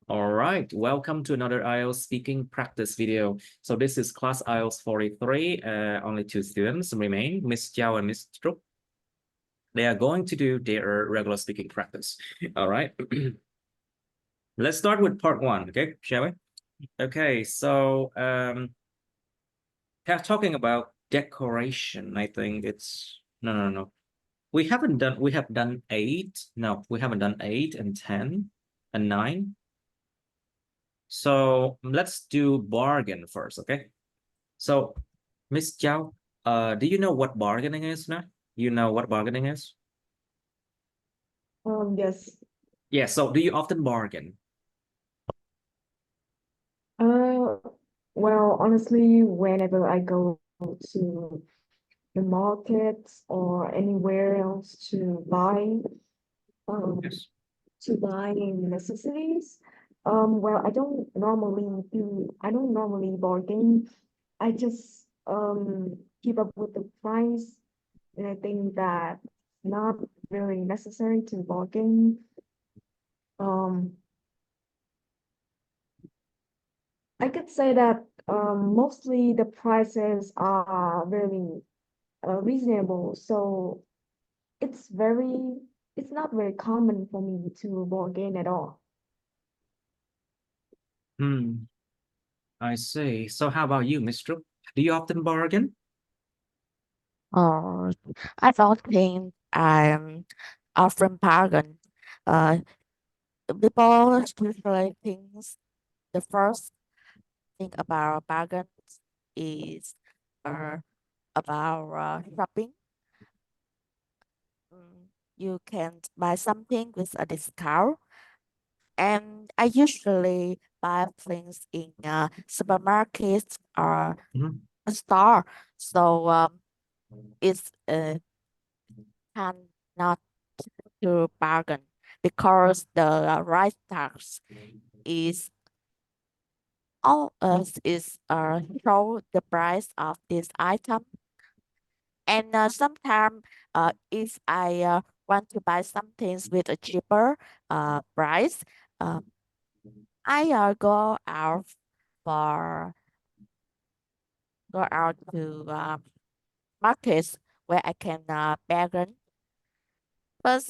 All right, welcome to another IELTS speaking practice video. So this is class IELTS 43. Only two students remain, Miss Jiao and Miss Trúc. They are going to do their regular speaking practice. All right. Let's start with part one, okay, shall we? Okay, so talking about decoration, I think it's no. We have done 8. No, we haven't done 8 and 10 and 9. So let's do bargain first, okay? So, Miss Chow, do you know what bargaining is now? You know what bargaining is? Yes. Yeah, so do you often bargain? Uh, well, honestly, whenever I go to the market or anywhere else Yes. to buy necessities, well, I don't normally bargain. I just keep up with the price, and I think that not really necessary to bargain. Um, I could say that mostly the prices are really reasonable, so it's very it's not very common for me to bargain at all. Hmm, I see. So how about you, Miss Trúc? Do you often bargain? Oh, I don't think I'm often bargain. Uh, People usually think the first thing about bargains is uh, about shopping. You can buy something with a discount, and I usually buy things in supermarkets or Mhm. a store. So it's can not to bargain because the right tax is all is show the price of this item. And sometimes if I want to buy some things with a cheaper price, uh, I for go out to markets where I can bargain. But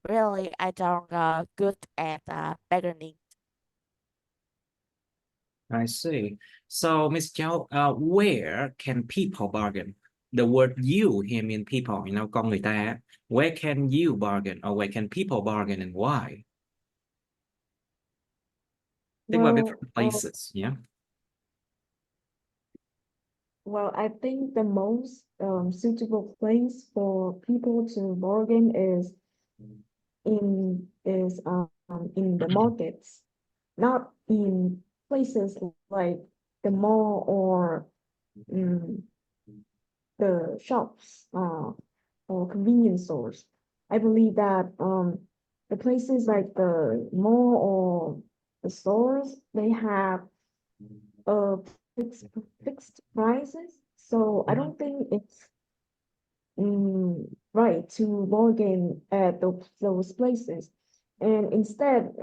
really, I don't good at bargaining. I see. So, Miss Chow, where can people bargain? The word you here mean people, con người ta. Á. Where can you bargain or where can people bargain and why? Think about Well, different places, yeah? I think the most suitable place for people to bargain in the markets, not in places like the mall or um, the shops or convenience stores. I believe that the places like the mall or the stores, they have uh fixed fixed prices. So I Mhm. don't think it's right to bargain at those places. And instead,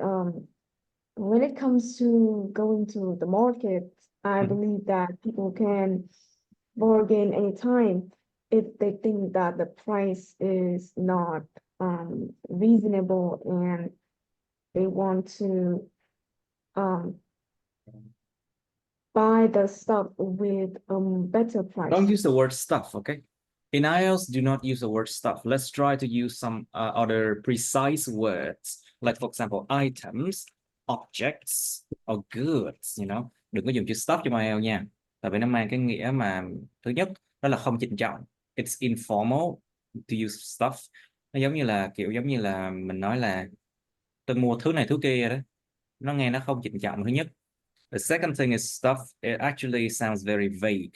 when it comes to going to the market, I Mhm. believe that people can bargain anytime if they think that the price is not reasonable and they want to um buy the stuff with better Don't price. use the word stuff, okay? In IELTS, do not use the word stuff. Let's try to use some other precise words, like for example, items, objects, or goods. Đừng có dùng chữ stuff trong IELTS nha. Tại vì nó mang cái nghĩa mà thứ nhất, đó là không trịnh trọng. It's informal to use stuff. Nó giống như là mình nói là tôi mua thứ này thứ kia đó. Nó nghe nó không trịnh trọng thứ nhất. The second thing is stuff. It actually sounds very vague.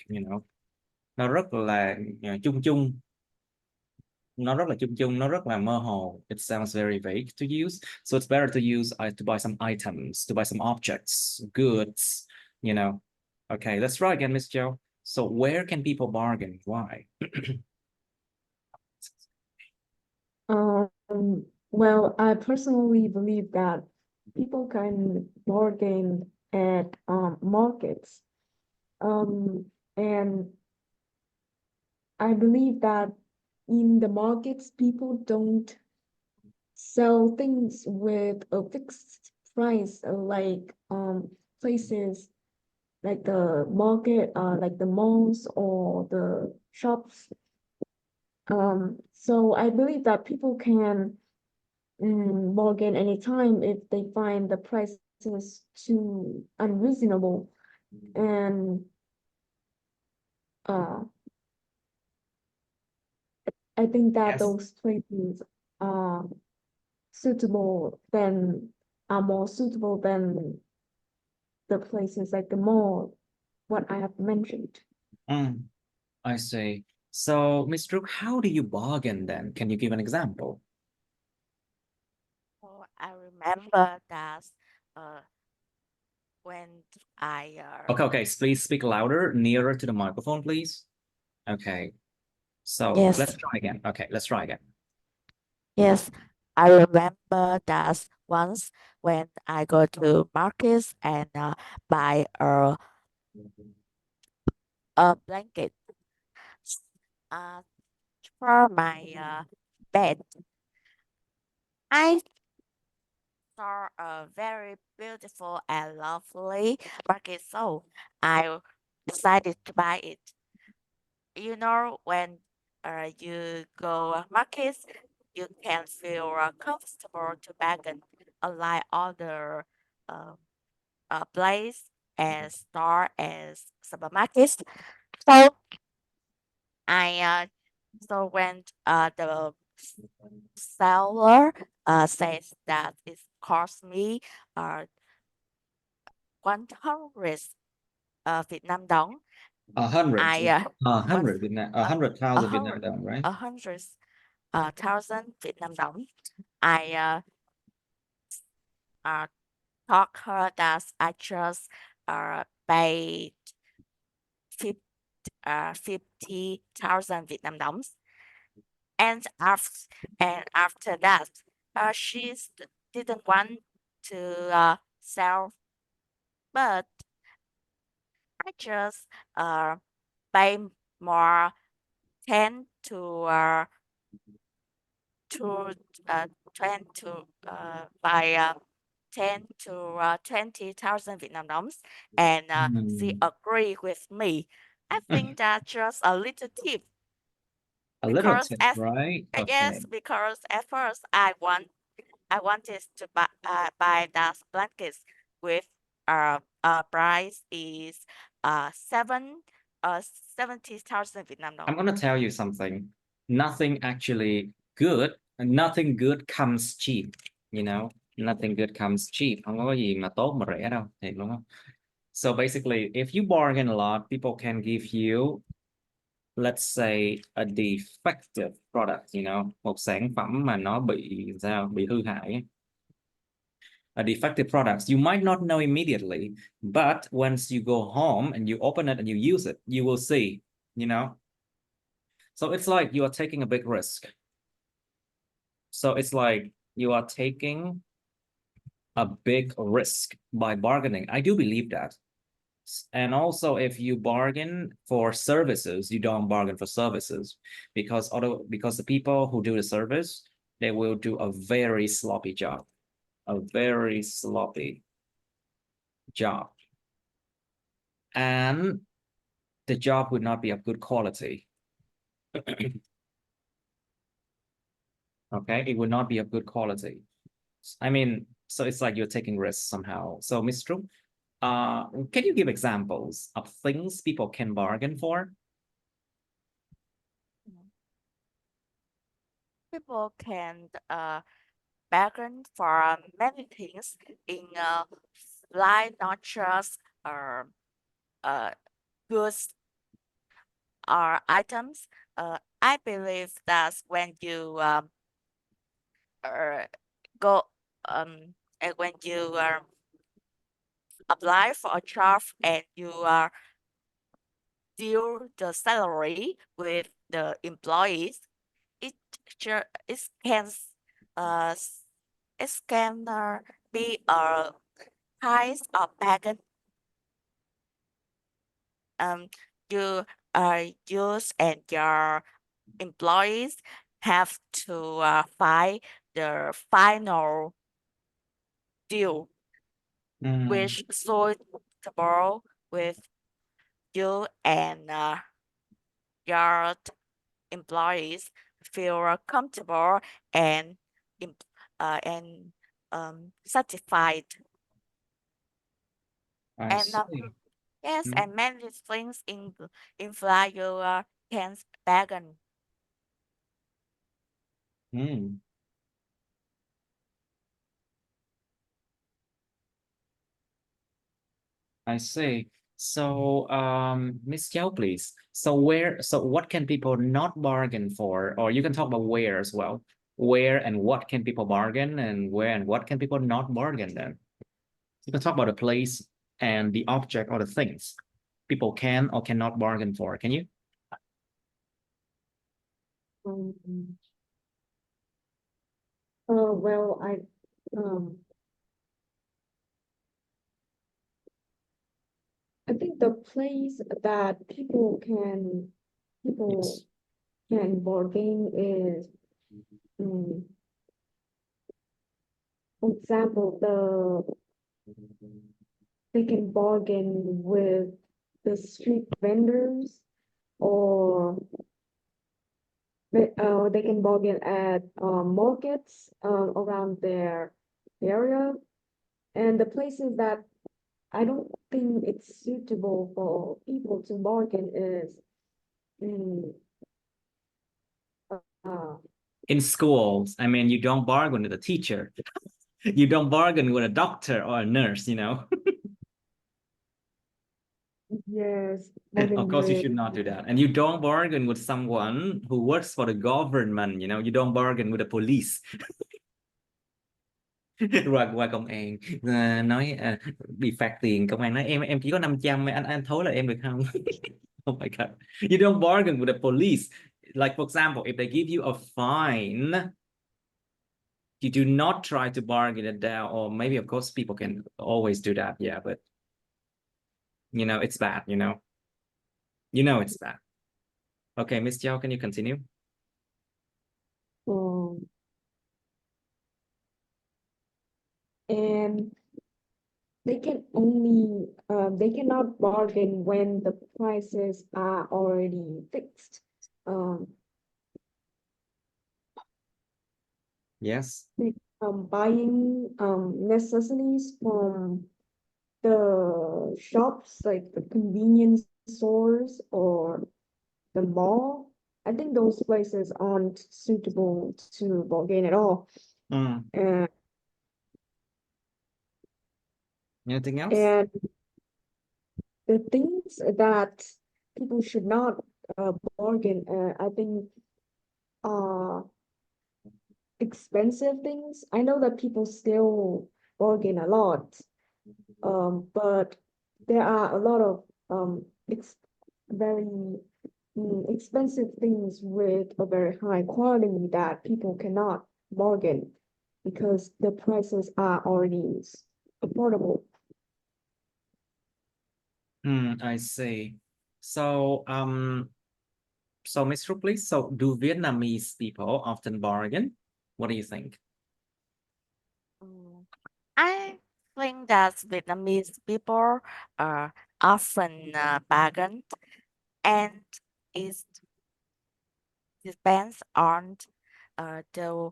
Nó rất là chung chung nó rất là mơ hồ. It sounds very vague to use, so it's better to use to buy some items, to buy some objects, goods. Okay, let's try again, Miss Joe. So where can people bargain? Why? Um, I personally believe that people can bargain at markets. And I believe that in the markets, people don't sell things with a fixed price, like places like the market, like the malls or the shops. So I believe that people can bargain anytime if they find the prices too unreasonable. And uh, I think that Yes. those places are suitable than are more suitable than the places like the mall, what I have mentioned. I see. So, Miss Brooke, how do you bargain then? Can you give an example? So I remember that uh, when I Okay, please speak louder, nearer to the microphone, please. Okay. So yes, let's try again. Okay, let's try again. yes, I remember that once when I go to markets and buy a blanket uh, for my bed. I saw a very beautiful and lovely market, so I decided to buy it. You know, when you go markets, you can feel comfortable to bargain, unlike other uh, place and store as supermarkets. So I so when the seller says that it cost me uh 100 Việt Nam đồng. A hundred. I A one hundred Vietnam, a a, hundred a thousand Vietnam hundred đồng, right? 100,000 Việt Nam đồng. I told her that I just paid 50,000 Việt Nam đồng. And after that, she didn't want to sell, but I just pay more 10 to 10 to by 10 to 20,000 Việt Nam đồng, and she agree with me. I think that just a little tip A little because tip, right? Okay. yes, because at first I wanted to buy that blankets with price is 70,000 Việt Nam I'm đồng. gonna tell you something. Nothing actually good, nothing good comes cheap, you know? Nothing good comes cheap. Không có gì mà tốt mà rẻ đâu, thiệt luôn á. So basically, if you bargain a lot, people can give you, let's say, a defective product, một sản phẩm mà nó bị hư hại ấy. A defective products you might not know immediately, but once you go home and you open it and you use it, you will see, So it's like you are taking a big risk. So it's like you are taking a big risk by bargaining. I do believe that. And also, if you bargain for services, you don't bargain for services because the people who do the service, they will do a very sloppy job, a very sloppy job, and the job would not be of good quality. Okay, it would not be of good quality. I mean, so it's like you're taking risks somehow. So, Ms. Trúc, can you give examples of things people can bargain for? People can bargain for many things in life, not just goods or items. I believe that when you go and when you apply for a job and you deal the salary with the employees, it it can uh it can be a price of bargain. You use and your employees have to find the final deal which suitable with you and your employees feel comfortable and and satisfied. I And see. yes, Mm, and many things imply you can bargain. mm, I see. So, Miss Giao, please. So what can people not bargain for? Or you can talk about where as well. Where and what can people bargain, and where and what can people not bargain then? You can talk about the place and the object or the things people can or cannot bargain for. Can you? Um, well, um, I think the place that people Yes. can bargain is, um, for example, they can bargain with the street vendors, or they can bargain at markets around their area, and the places that I don't think it's suitable for people to bargain is in uh, In schools, I mean, you don't bargain with a teacher. You don't bargain with a doctor or a nurse, you know. yes, Of bargain course, you with should not do that. And you don't bargain with someone who works for the government, you know. You don't bargain with the police. Rồi qua công an nói bị phạt tiền, công an nói em chỉ có 500, anh thối là em được không? Oh my God. You don't bargain with the police. Like, for example, if they give you a fine, you do not try to bargain it down, or maybe, of course, people can always do that. Yeah, but you know, it's bad, you know. You know it's bad. Okay, Miss Giao, can you continue? um, and they cannot bargain when the prices are already fixed. Um, Yes. like, buying necessities from the shops, like the convenience stores or the mall. I think those places aren't suitable to bargain at all. And Anything else? and the things that people should not bargain, I think, are expensive things. I know that people still bargain a lot, but there are a lot of ex very expensive things with a very high quality that people cannot bargain because the prices are already affordable. I see. So, so Miss Ru, please. So, do Vietnamese people often bargain? What do you think? Mm, I think that Vietnamese people often bargain, and it depends on the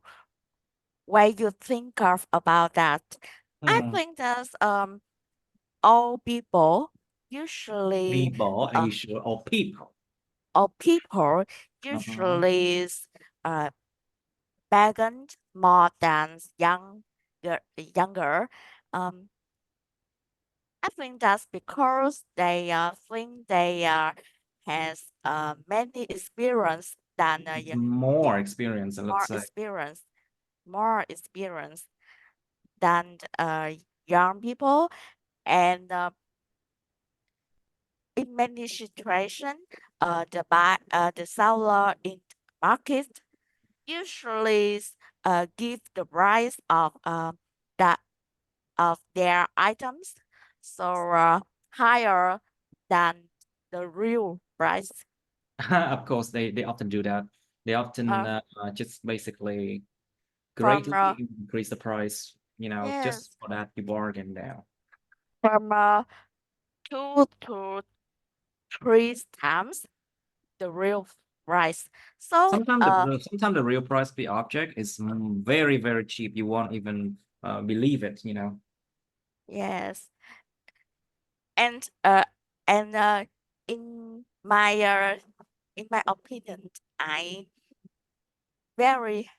way you think of about that. I think that all people usually People, are you sure? Or people? all people Uh-huh. usually bargain more than younger. Um, I think that's because they think they has many experience than More experience, let's more say. experience more experience than young people, and in many situations the seller in market usually give the price of that of their items, so higher than the real price. Of course, they often do that. They often Uh, just basically from greatly increase the price, you know, yes, just for that you bargain there. from 2 to 3 times the real price. So Sometimes the real price of the object is very, very cheap. You won't even believe it, you know. yes, and uh and in my opinion, I very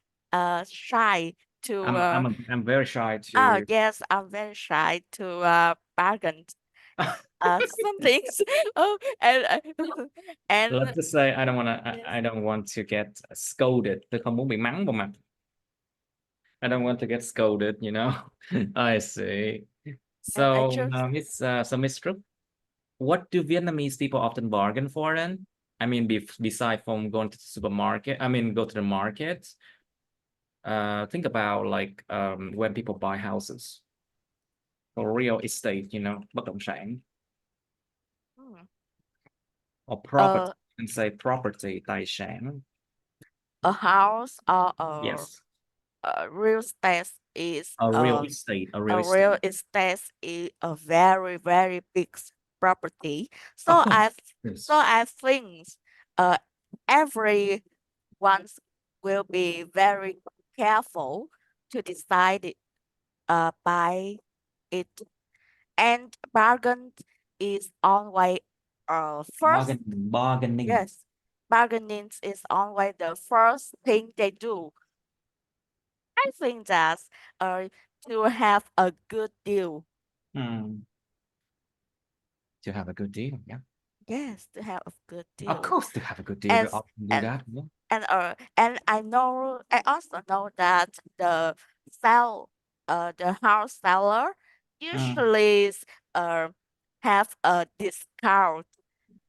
shy to I'm very shy to yes, I'm very shy to bargain some things. Oh, and let's just say I don't want to yes, I don't want to get scolded. Tôi không muốn bị mắng vào mặt. I don't want to get scolded, you know. I see. and I So, just Miss Trúc, what do Vietnamese people often bargain for then? I mean, beside from going to the supermarket, I mean, go to the market. Think about like when people buy houses or real estate, you know, bất động sản hmm, or property. You can say property, tài sản. a house or Yes, a real estate is a real estate, a real a real estate. estate is a very very big property. Of So course, yes. I think uh everyone will be very careful to decide it, by it, and bargain is always first. Bargaining. Yes, bargaining is always the first thing they do. I think that uh to have a good deal. Hmm. To have a good deal, yeah. Yes, to have a good Of deal. course, to have a good deal, we And often do and that. Yeah. and I also know that the house seller Mm. usually uh have a discount.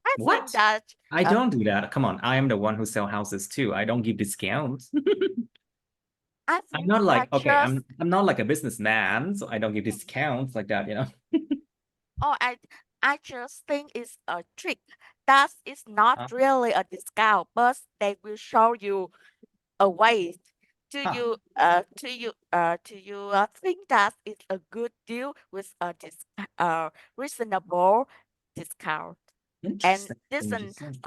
I think What? that I uh, don't do that. Come on, I am the one who sell houses too. I don't give discounts. I I'm think not like, that okay, just I'm not like a businessman, so I don't give discounts like that, you know. oh I just think it's a trick. That is not Huh? really a discount, but they will show you a way Huh. to you think that it's a good deal with a reasonable discount, and Interesting. this an Interesting.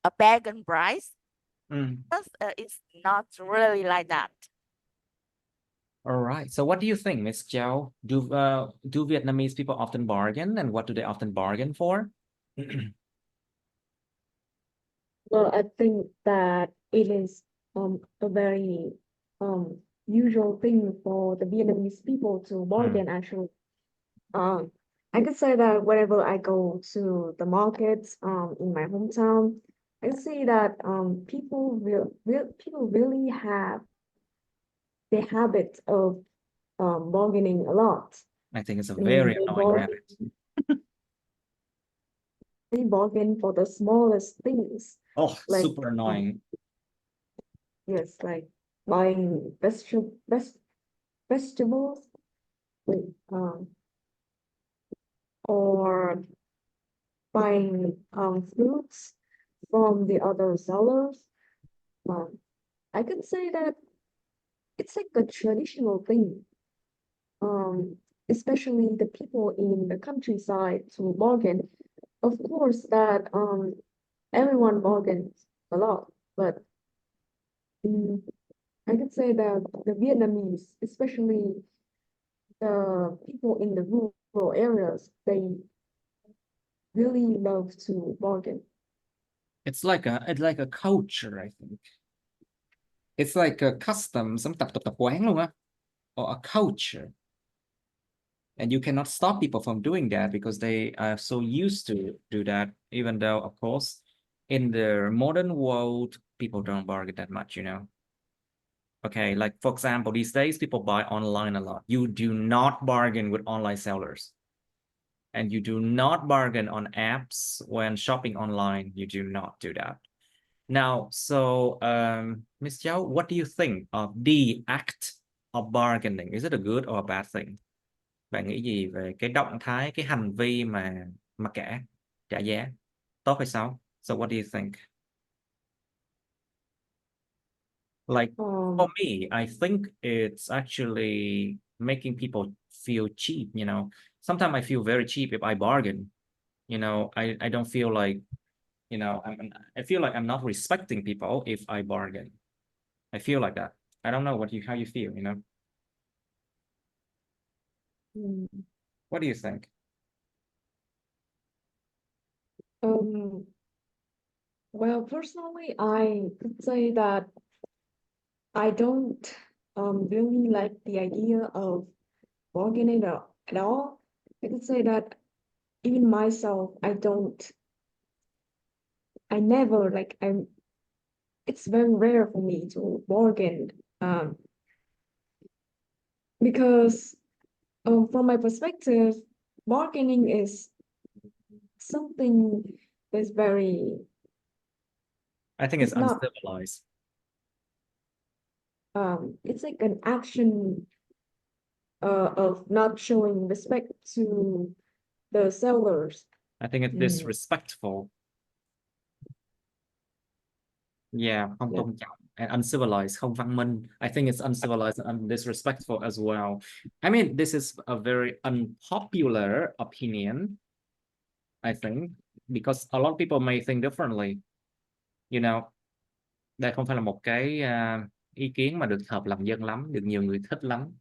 a bargain price, Mm. but it's not really like that. All right. So what do you think, Miss Chow? Do Vietnamese people often bargain, and what do they often bargain for? Well, I think that it is a very usual thing for the Vietnamese people to Mm. bargain actually. Um, I could say that whenever I go to the markets in my hometown, I see that people really have the habit of bargaining a lot. I think it's a I mean, very annoying habit. they bargain for the smallest things, Oh, like super annoying. yes, like buying vegetables with or buying fruits from the other sellers. Um, I could say that it's like a traditional thing, um, especially the people in the countryside to bargain. Of course, that everyone bargains a lot, but mm, I could say that the Vietnamese, especially the people in the rural areas, they really love to bargain. It's like a culture, I think. It's like a custom, some tập quán luôn á, or a culture. And you cannot stop people from doing that because they are so used to do that, even though, of course, in the modern world, people don't bargain that much, you know. Okay, like for example, these days people buy online a lot. You do not bargain with online sellers. And you do not bargain on apps when shopping online. You do not do that. Now, so Ms. Zhao, what do you think of the act of bargaining? Is it a good or a bad thing? Bạn nghĩ gì về cái động thái, cái hành vi mà mặc cả, trả giá, tốt hay xấu? So what do you think? Like for me, I think it's actually making people feel cheap, you know. Sometimes I feel very cheap if I bargain. You know, I don't feel like, you know, I feel like I'm not respecting people if I bargain. I feel like that. I don't know how you feel, you know. What do you think? Well, personally, I could say that I don't really like the idea of bargaining at all. I could say that even myself, I never like it's very rare for me to bargain because from my perspective, bargaining is something that's very I think it's it's not uncivilized. it's like an action of not showing respect to the sellers. I think it's disrespectful. Yeah, không Yeah. tôn trọng and uncivilized, không văn minh. I think it's uncivilized and disrespectful as well. I mean, this is a very unpopular opinion, I think, because a lot of people may think differently. You know, đây không phải là một cái ý kiến mà được hợp lòng dân lắm, được nhiều người thích lắm.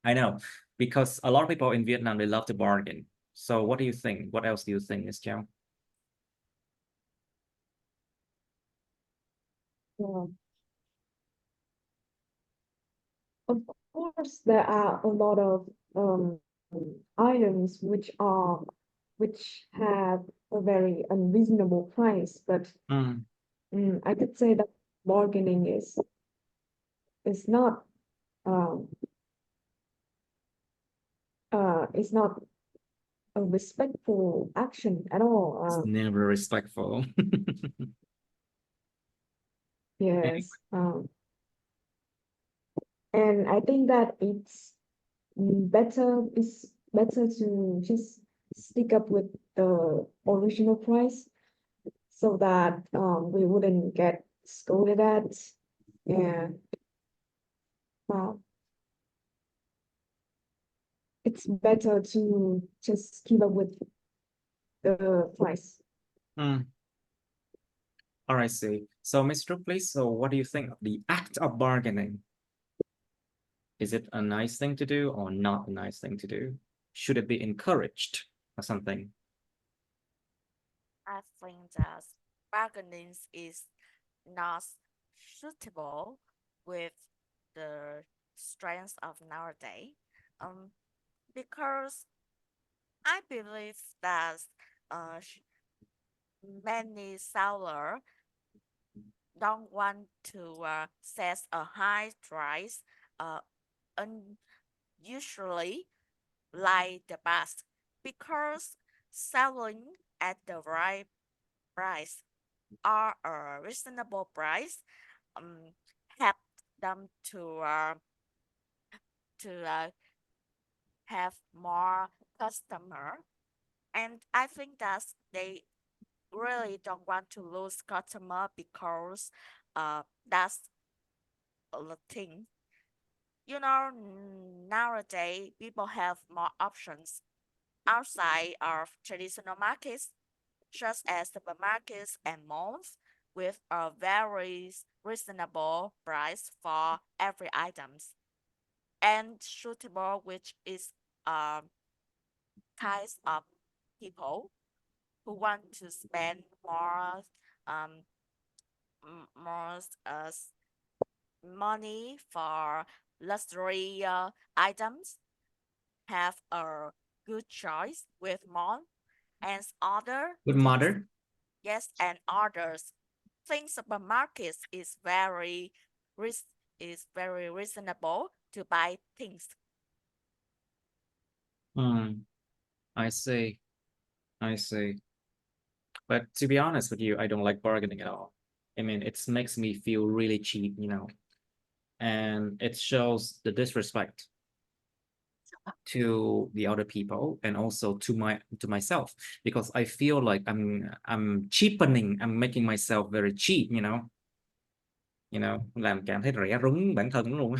I know, because a lot of people in Vietnam, they love to bargain. So what do you think? What else do you think, Ms. Châu? Yeah. Of course, there are a lot of items which have a very unreasonable price, but I could say that bargaining um is not a respectful action at all. It's never respectful. Yes. And I think that it's better to just stick up with the original price so that we wouldn't get scolded at. And it's better to just keep up with the price. All right, see. So, Mr. Please, so what do you think of the act of bargaining? Is it a nice thing to do or not a nice thing to do? Should it be encouraged or something? I think that bargaining is not suitable with the strength of nowadays. Because I believe that many sellers don't want to set a high price unusually like the past, because selling at the right price or a reasonable price help them to have more customer, and I think that they really don't want to lose customer because that's the thing. You know, nowadays people have more options outside of traditional markets, such as supermarkets and malls, with a very reasonable price for every items, and suitable, which is kinds of people who want to spend more um more money for luxury items have a good choice with mall, and other Good things, mother? yes, and others think supermarkets is very reasonable to buy things. I see. I see. But to be honest with you, I don't like bargaining at all. I mean, it makes me feel really cheap, you know, and it shows the disrespect. to the other people and also to myself, because I feel like I'm cheapening, I'm making myself very cheap, làm cảm thấy rẻ rúng bản thân luôn.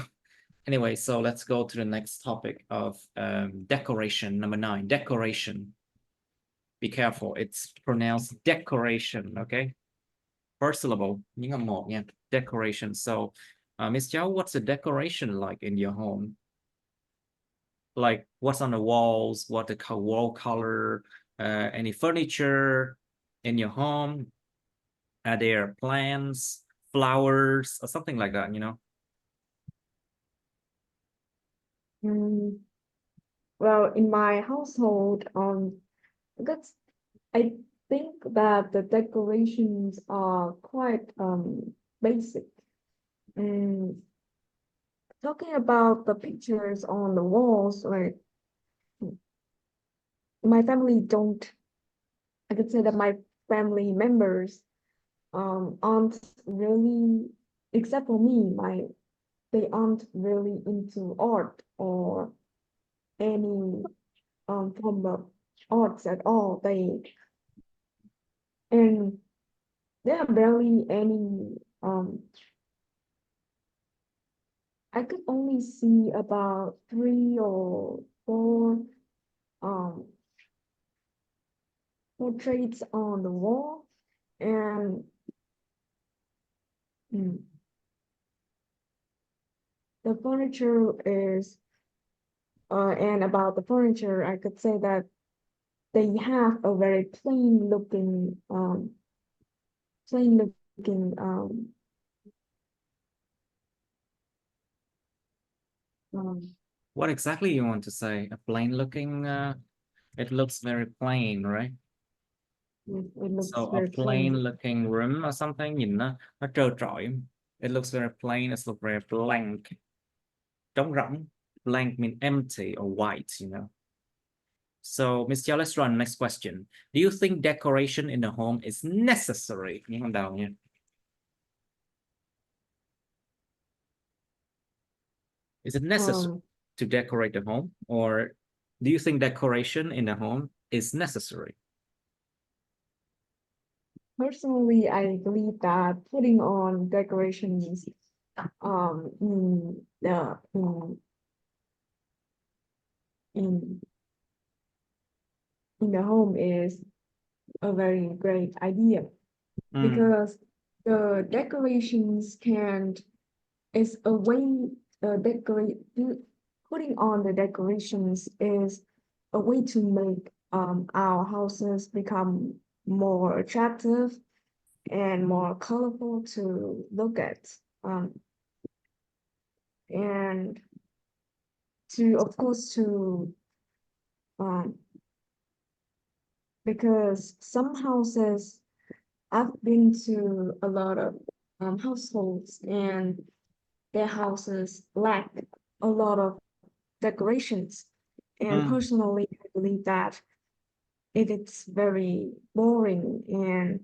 Anyway, so let's go to the next topic of decoration. Number 9, decoration. Be careful, it's pronounced decoration, okay? First syllable, những âm một nha. Decoration. So, Miss Chow, what's the decoration like in your home? Like what's on the walls, what the wall color, any furniture in your home? Are there plants, flowers, or something like that, Well, in my household, because I think that the decorations are quite basic. And talking about the pictures on the walls, like my family don't, I could say that my family members aren't really, except for me, they aren't really into art or any form of arts at all. And there are barely any I could only see about 3 or 4 um portraits on the wall, and the furniture is and about the furniture, I could say that they have a very plain looking plain looking What exactly you want to say? A plain looking, it looks very plain, right? it looks So a very plain plain. looking room or something, nhìn nó trơ trọi. It looks very plain, it looks very blank. Trống rỗng. Blank mean empty or white. So, Miss Chia, let's run next question. Do you think decoration in the home is necessary? Những con đầu nha. Is it necessary to decorate the home, or do you think decoration in the home is necessary? Personally, I believe that putting on decorations in the in in the home is a very great idea, because the decorations is a way putting on the decorations is a way to make our houses become more attractive and more colorful to look at, and to, of course, to because some houses, I've been to a lot of households, and their houses lack a lot of decorations. And personally, I believe that it's very boring and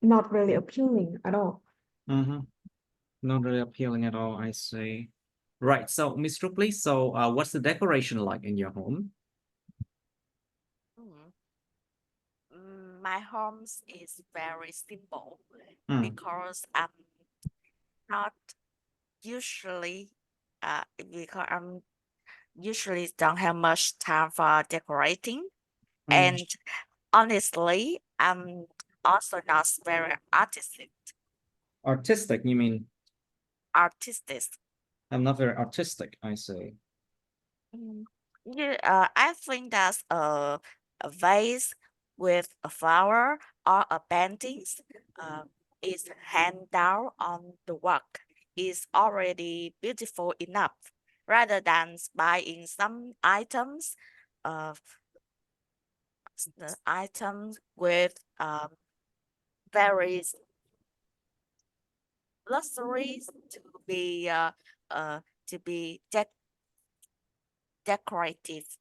not really appealing at all. Not really appealing at all, I see. Right, so Miss Rupley, so what's the decoration like in your home? My home is very simple because I'm not usually because I'm usually don't have much time for decorating, and honestly, I'm also not very artistic. Artistic, you mean? Artistic. I'm not very artistic, I see. Yeah, I think that's a vase with a flower or a paintings is hand down on the work is already beautiful enough, rather than buying some items with very luxuries to be decorative.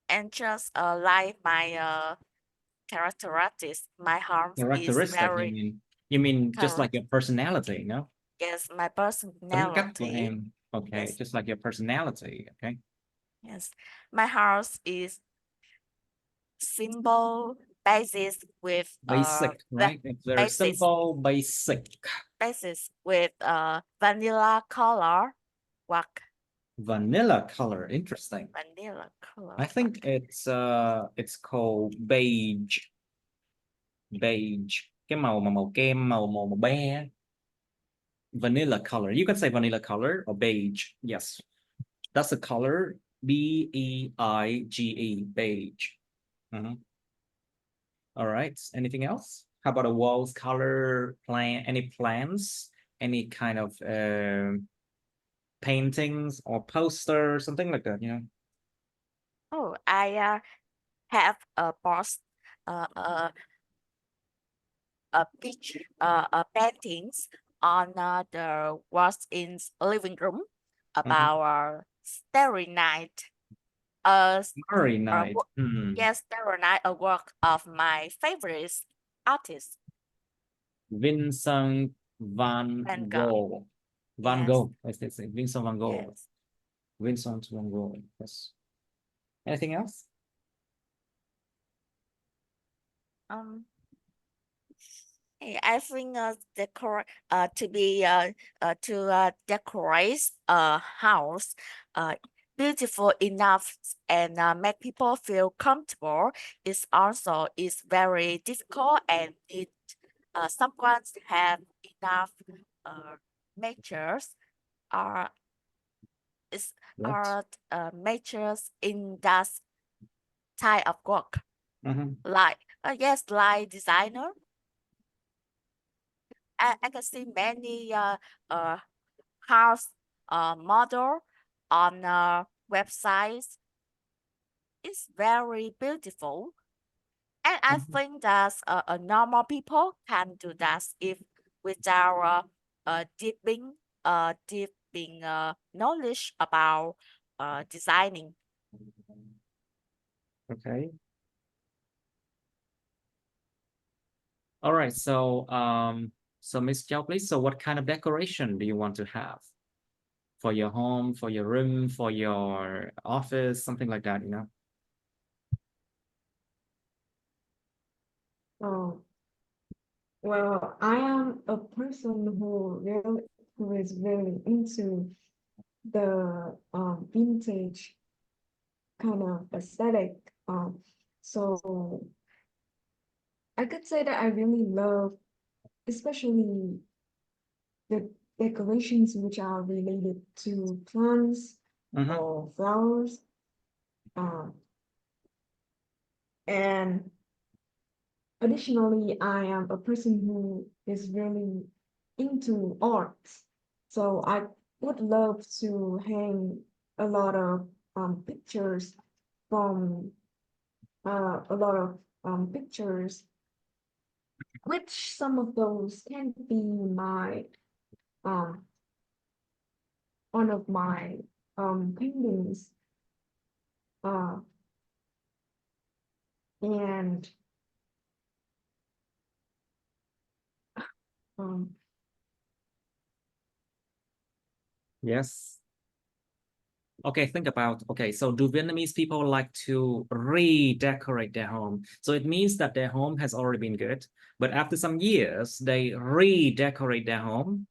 And just like my characteristics, my home is Characteristic, you very mean? You mean just like Correct. your personality, no? Yes, my Tính cách của personality. em. Okay, Yes. just like your personality, okay? Yes. My house is simple, basis with Basic, right? It's very basis simple, basic. basis with vanilla color. Hoặc Vanilla color, interesting. vanilla color. I think it's called beige. Beige. Cái màu mà màu kem, màu be. Vanilla color. You can say vanilla color or beige. Yes. That's the color. B-E-I-G-E. Beige. All right. Anything else? How about a wall's color? Any plans? Any kind of paintings or posters, something like that, you know? Oh, I have a box, a picture, paintings on the walls in living room about Starry Night. Starry Night. Yes, Starry Night, a work of my favorite artist, Vincent Van Van Gogh. Gogh. Van Yes. Gogh. Let's say Vincent Van Gogh. Yes. Vincent Van Gogh. Yes. Anything else? I think to decorate a house beautiful enough and make people feel comfortable is very difficult and need someone have enough measures or measures in that type of work. Like like designer. I can see many house model on websites. It's very beautiful, and I think that a normal people can do that if without deeping knowledge about designing. Okay. All right. So Miss Chow, please. So what kind of decoration do you want to have for your home, for your room, for your office, something like that, you know? Oh, well, I am a person who is really into the vintage kind of aesthetic. So I could say that I really love, especially the decorations which are related to plants or flowers. And additionally, I am a person who is really into art. So I would love to hang a lot of pictures from a lot of pictures, which some of those can be my one of my paintings. And Yes. Okay, think about, okay, so do Vietnamese people like to redecorate their home? So it means that their home has already been good, but after some years, they redecorate their home.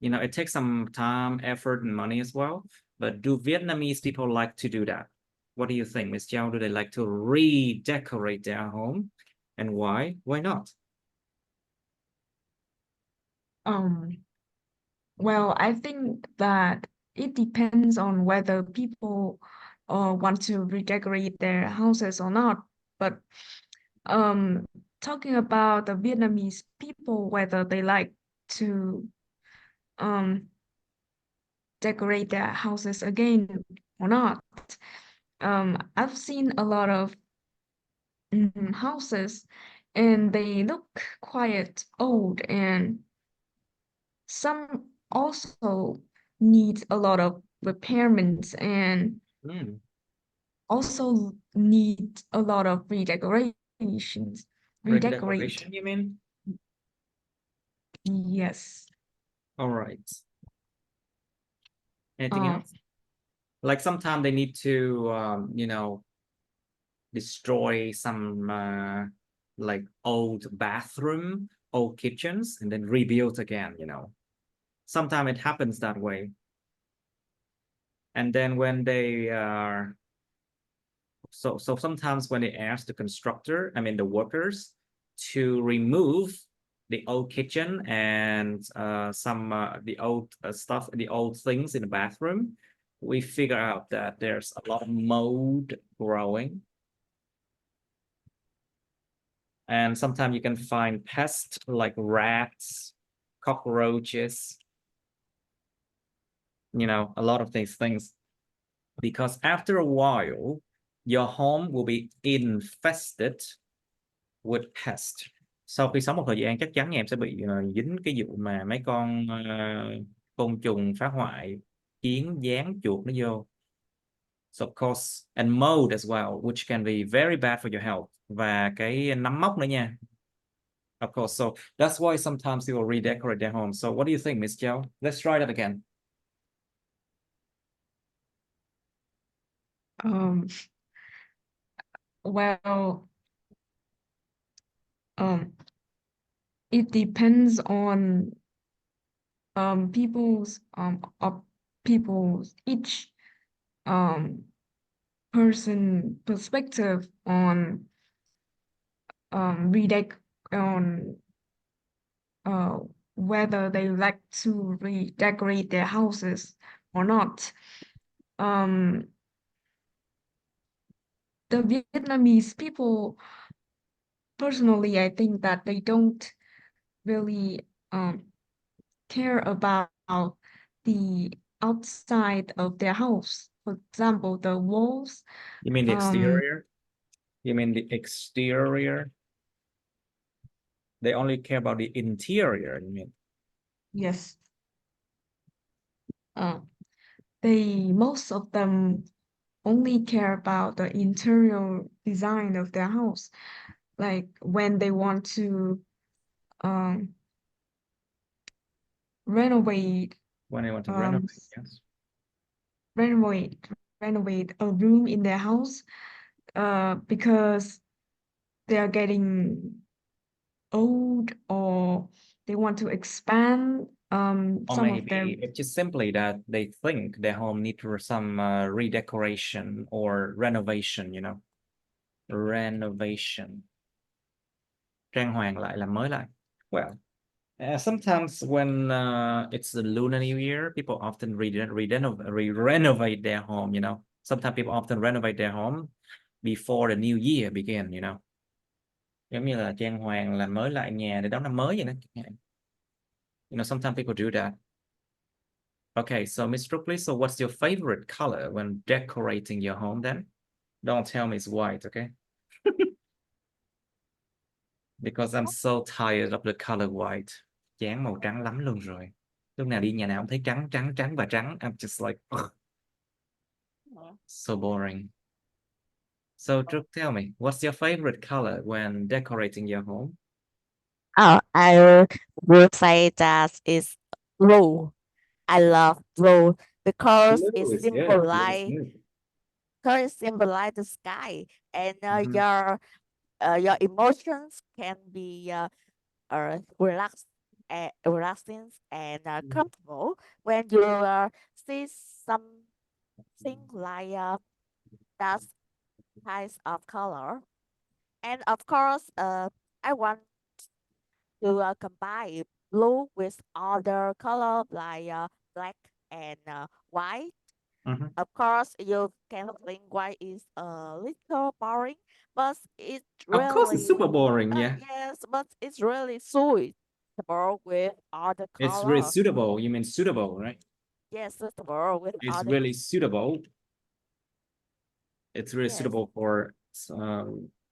You know, it takes some time, effort, and money as well. But do Vietnamese people like to do that? What do you think, Miss Chow? Do they like to redecorate their home? And why? Why not? Well, I think that it depends on whether people want to redecorate their houses or not. But talking about the Vietnamese people, whether they like to decorate their houses again or not, I've seen a lot of houses and they look quite old, and some also need a lot of repairments and also need a lot of redecorations. Redecoration, you mean? Yes. All right. Anything Um, else? Like sometimes they need to, destroy some like old bathroom, old kitchens, and then rebuild again, Sometimes it happens that way. And then when they are so sometimes when they ask the constructor, I mean the workers, to remove the old kitchen and some the old stuff, the old things in the bathroom, we figure out that there's a lot of mold growing. And sometimes you can find pests like rats, cockroaches, a lot of these things. Because after a while, your home will be infested with pests. Sau khi sống một thời gian chắc chắn nhà em sẽ bị dính cái vụ mà mấy con côn trùng phá hoại, kiến, gián, chuột nó vô. So of course, and mold as well, which can be very bad for your health. Và cái nấm mốc nữa nha. Of course, so that's why sometimes people redecorate their home. So what do you think, Miss Joe? Let's try that again. Well, it depends on people's each person perspective on whether they like to redecorate their houses or not. The Vietnamese people, personally, I think that they don't really care about the outside of their house. For example, the walls. You mean the exterior? You mean the exterior? They only care about the interior, you mean? Yes. Most of them only care about the interior design of their house. Like when they want to renovate When they want to renovate, yes. renovate a room in their house, because they are getting old, or they want to expand Or some of their. maybe it's just simply that they think their home needs some redecoration or renovation, Renovation. Trang hoàng lại, làm mới lại. Well, sometimes when it's the Lunar New Year, people often renovate their home, Sometimes people often renovate their home before the new year begin, Giống như là trang hoàng làm mới lại nhà để đón năm mới vậy đó. Sometimes people do that. Okay, so Miss Brooklyn, so what's your favorite color when decorating your home then? Don't tell me it's white, okay? Because I'm so tired of the color white. Chán màu trắng lắm luôn rồi. Lúc nào đi nhà nào cũng thấy trắng, trắng, trắng và trắng. I'm just like, ugh, so boring. So Trúc, tell me, what's your favorite color when decorating your home? Oh, I would say that it's blue. I love blue because Blue it is good. Blue is symbolize good. the sky, and Mhm. your emotions can be relaxing and comfortable when you see something like that kinds of color. And of course, I want to combine blue with other color like black and white. Mhm. Of course, you can think white is a little boring, but it's Of course, it's really super boring, yeah. yes, but it's really suitable with other It's really color. suitable. You mean suitable, right? Yes, suitable with It's other. really suitable. It's really Yes, suitable for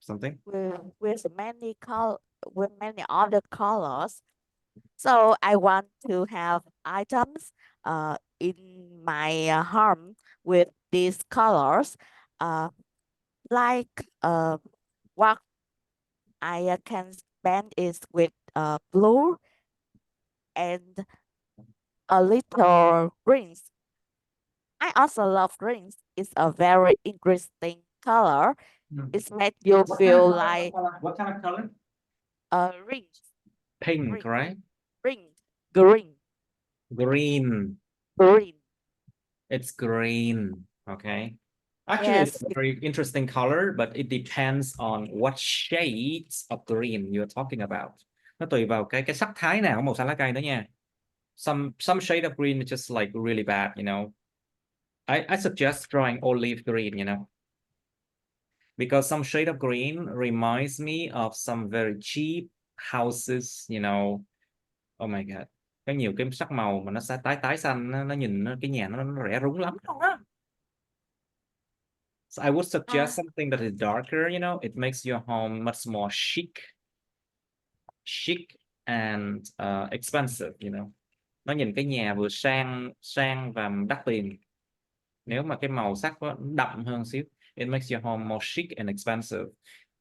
something. with many other colors. So I want to have items in my home with these colors, like what I can spend is with blue and a little greens. I also love greens. It's a very interesting color. It makes you feel like what kind of color? Greens, Pink, green, right? green, green, Green. green. It's green. Okay. Actually, Yes, it's a very interesting color, but it depends on what shades of green you're talking about. Nó tùy vào cái sắc thái nào của màu xanh lá cây đó nha. Some shade of green is just like really bad, you know. I suggest drawing olive green, you know, because some shade of green reminds me of some very cheap houses, you know. Oh my God. Có nhiều cái sắc màu mà nó sẽ tái tái xanh, nó nhìn cái nhà nó rẻ rúng lắm luôn á. So I would suggest something that is darker, you know, it makes your home much more chic and expensive, you know. Nó nhìn cái nhà vừa sang và đắt tiền. Nếu mà cái màu sắc nó đậm hơn xíu, it makes your home more chic and expensive.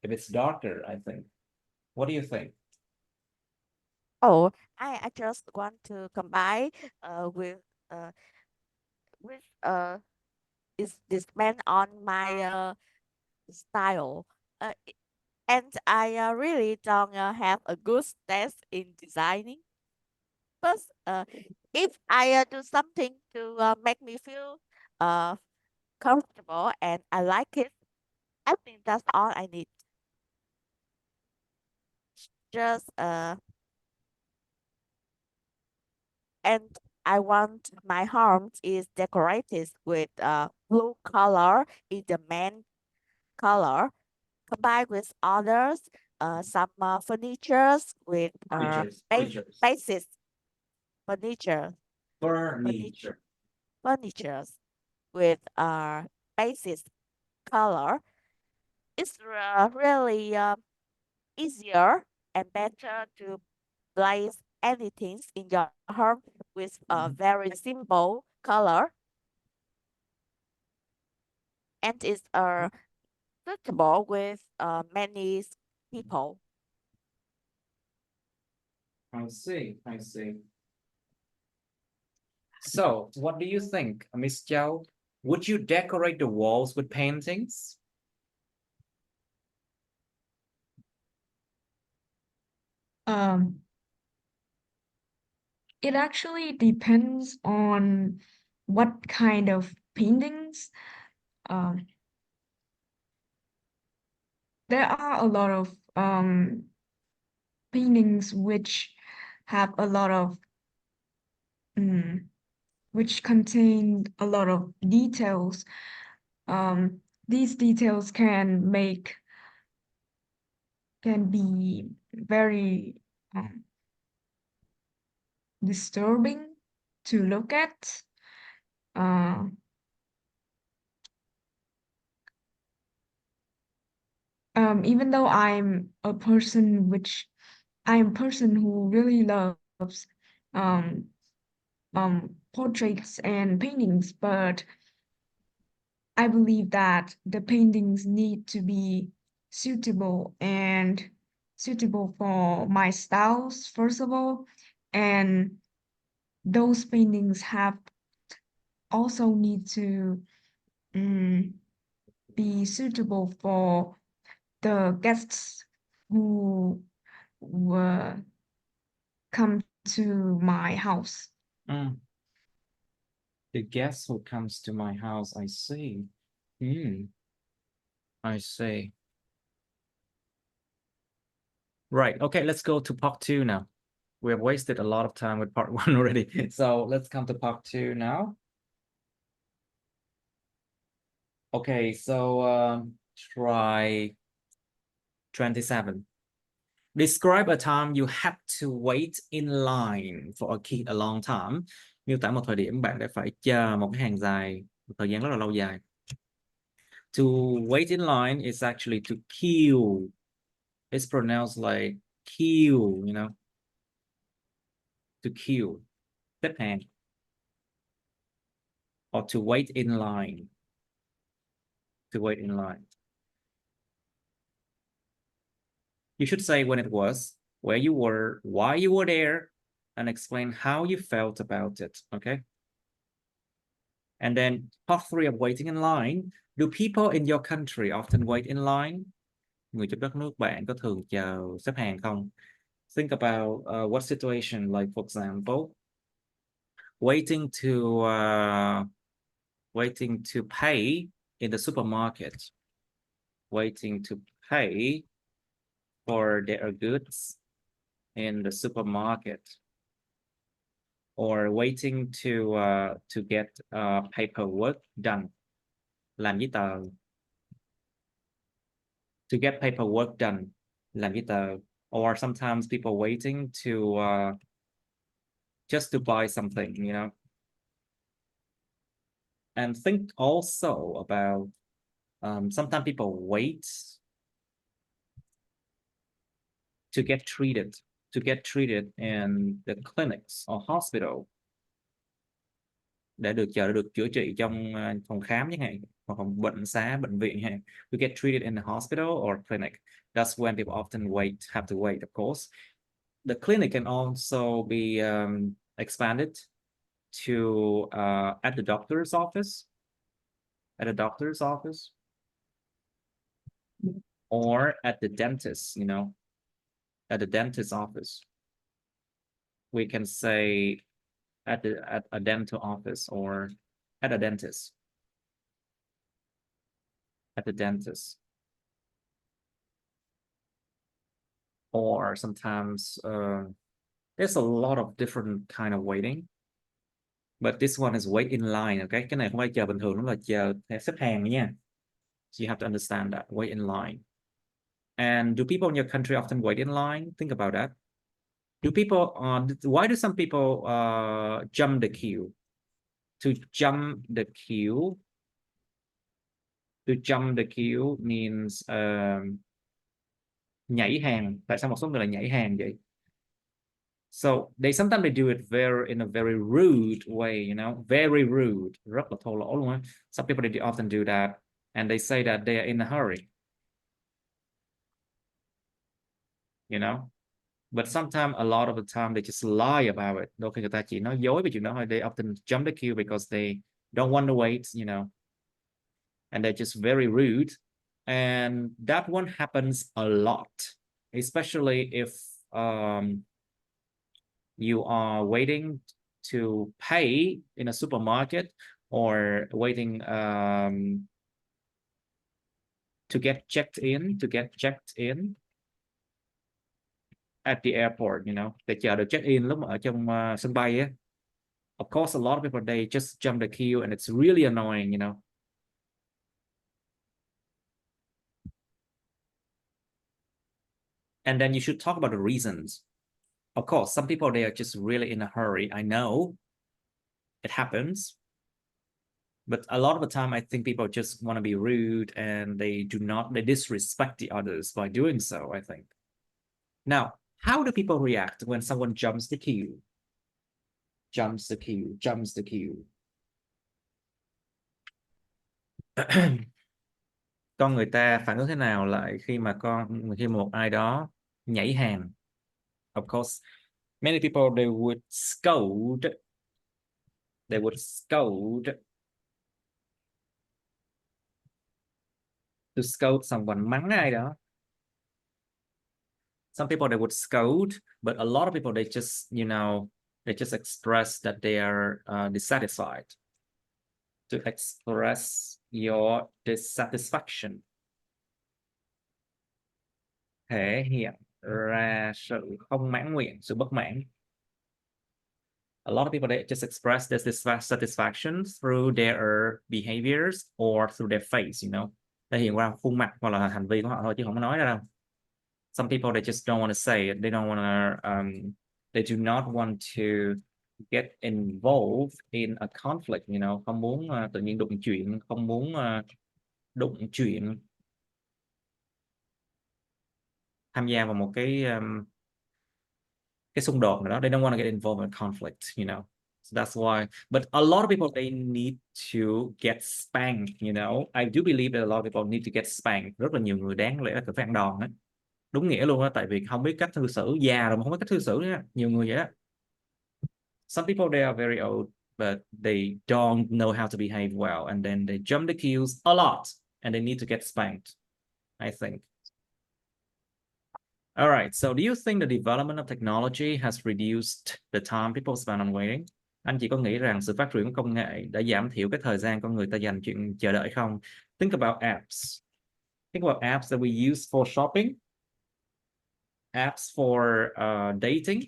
If it's darker, I think. What do you think? Oh, I just want to combine with uh with it depends on my style. And I really don't have a good taste in designing. But if I do something to make me feel uh comfortable and I like it, I think that's all I need. Just and I want my home is decorated with blue color in the main color, combined with others, some furnitures with Furnitures. basis furniture Furniture. furnitures with basis color. It's really easier and better to place anything in your home with a very simple color, and it's suitable with many people. I see. So, what do you think, Miss Chow? Would you decorate the walls with paintings? It actually depends on what kind of paintings. Um, there are a lot of paintings which have a lot of which contain a lot of details. These details can be very disturbing to look at. Even though I'm a person who really loves um, portraits and paintings, but I believe that the paintings need to be suitable for my styles, first of all, and those paintings have also need to be suitable for the guests who were come to my house. The guest who comes to my house, I see. I see. Right. Okay, let's go to part 2 now. We have wasted a lot of time with part 1 already. So let's come to part 2 now. Okay, so try 27. Describe a time you had to wait in line for a long time. Miêu tả một thời điểm bạn đã phải chờ một cái hàng dài, một thời gian rất là lâu dài. To wait in line is actually to queue. It's pronounced like queue, you know. To queue, xếp hàng. Or to wait in line. To wait in line. You should say when it was, where you were, why you were there, and explain how you felt about it. Okay. And then part 3 of waiting in line. Do people in your country often wait in line? Người trong đất nước bạn có thường chờ xếp hàng không? Think about what situation, like for example, waiting to pay in the supermarket, waiting to pay for their goods in the supermarket, or waiting to get paperwork done, làm giấy tờ. To get paperwork done, làm giấy tờ. Or sometimes people waiting to just to buy something, you know. And think also about sometimes people wait to get treated in the clinics or hospital, để được chữa trị trong phòng khám chẳng hạn, hoặc phòng bệnh xá, bệnh viện ha. To get treated in the hospital or clinic. That's when people often have to wait, of course. The clinic can also be expanded to at the doctor's office, or at the dentist, you know, at the dentist's office. We can say at a dental office, or at a dentist. At the dentist. Or sometimes there's a lot of different kind of waiting, but this one is wait in line. Okay, cái này không phải chờ bình thường, nó là chờ xếp hàng nha. So you have to understand that, wait in line. And do people in your country often wait in line? Think about that. Do people why do some people jump the queue? To jump the queue, means nhảy hàng. Tại sao một số người lại nhảy hàng vậy? So sometimes they do it in a very rude way, you know, very rude, rất là thô lỗ luôn á. Some people they often do that, and they say that they are in a hurry, you know. But sometimes, a lot of the time, they just lie about it. Đôi khi người ta chỉ nói dối về chuyện đó thôi. They often jump the queue because they don't want to wait, you know, and they're just very rude. And that one happens a lot, especially if you are waiting to pay in a supermarket, or waiting to get checked in at the airport, you know, để chờ được check in lúc mà ở trong sân bay á. Of course, a lot of people, they just jump the queue, and it's really annoying, you know. And then you should talk about the reasons. Of course, some people, they are just really in a hurry. I know it happens, but a lot of the time, I think people just want to be rude, and they disrespect the others by doing so, I think. Now, how do people react when someone jumps the queue? Jumps the queue. Con người ta phản ứng thế nào lại khi mà một ai đó nhảy hàng? Of course, many people, they would scold. To scold someone, mắng ai đó. Some people, they would scold, but a lot of people, they just, you know, they just express that they are dissatisfied. To express your dissatisfaction. Thể hiện ra sự không mãn nguyện, sự bất mãn. A lot of people, they just express this dissatisfaction through their behaviors or through their face, you know. Thể hiện qua khuôn mặt hoặc là hành vi của họ thôi, chứ không có nói ra đâu. Some people, they just don't want to say it. They don't want to they do not want to get involved in a conflict, you know. Không muốn tự nhiên đụng chuyện, không muốn tham gia vào một cái xung đột nào đó. They don't want to get involved in conflict, you know. So that's why. But a lot of people, they need to get spanked, you know. I do believe that a lot of people need to get spanked. Rất là nhiều người đáng lẽ phải ăn đòn á. Đúng nghĩa luôn á, tại vì không biết cách cư xử, già rồi mà không biết cách cư xử nữa. Nhiều người vậy đó. Some people, they are very old, but they don't know how to behave well, and then they jump the queues a lot, and they need to get spanked, I think. All right, so do you think the development of technology has reduced the time people spend on waiting? Anh chị có nghĩ rằng sự phát triển của công nghệ đã giảm thiểu cái thời gian con người ta dành chuyện chờ đợi không? Think about apps. Think about apps that we use for shopping, apps for dating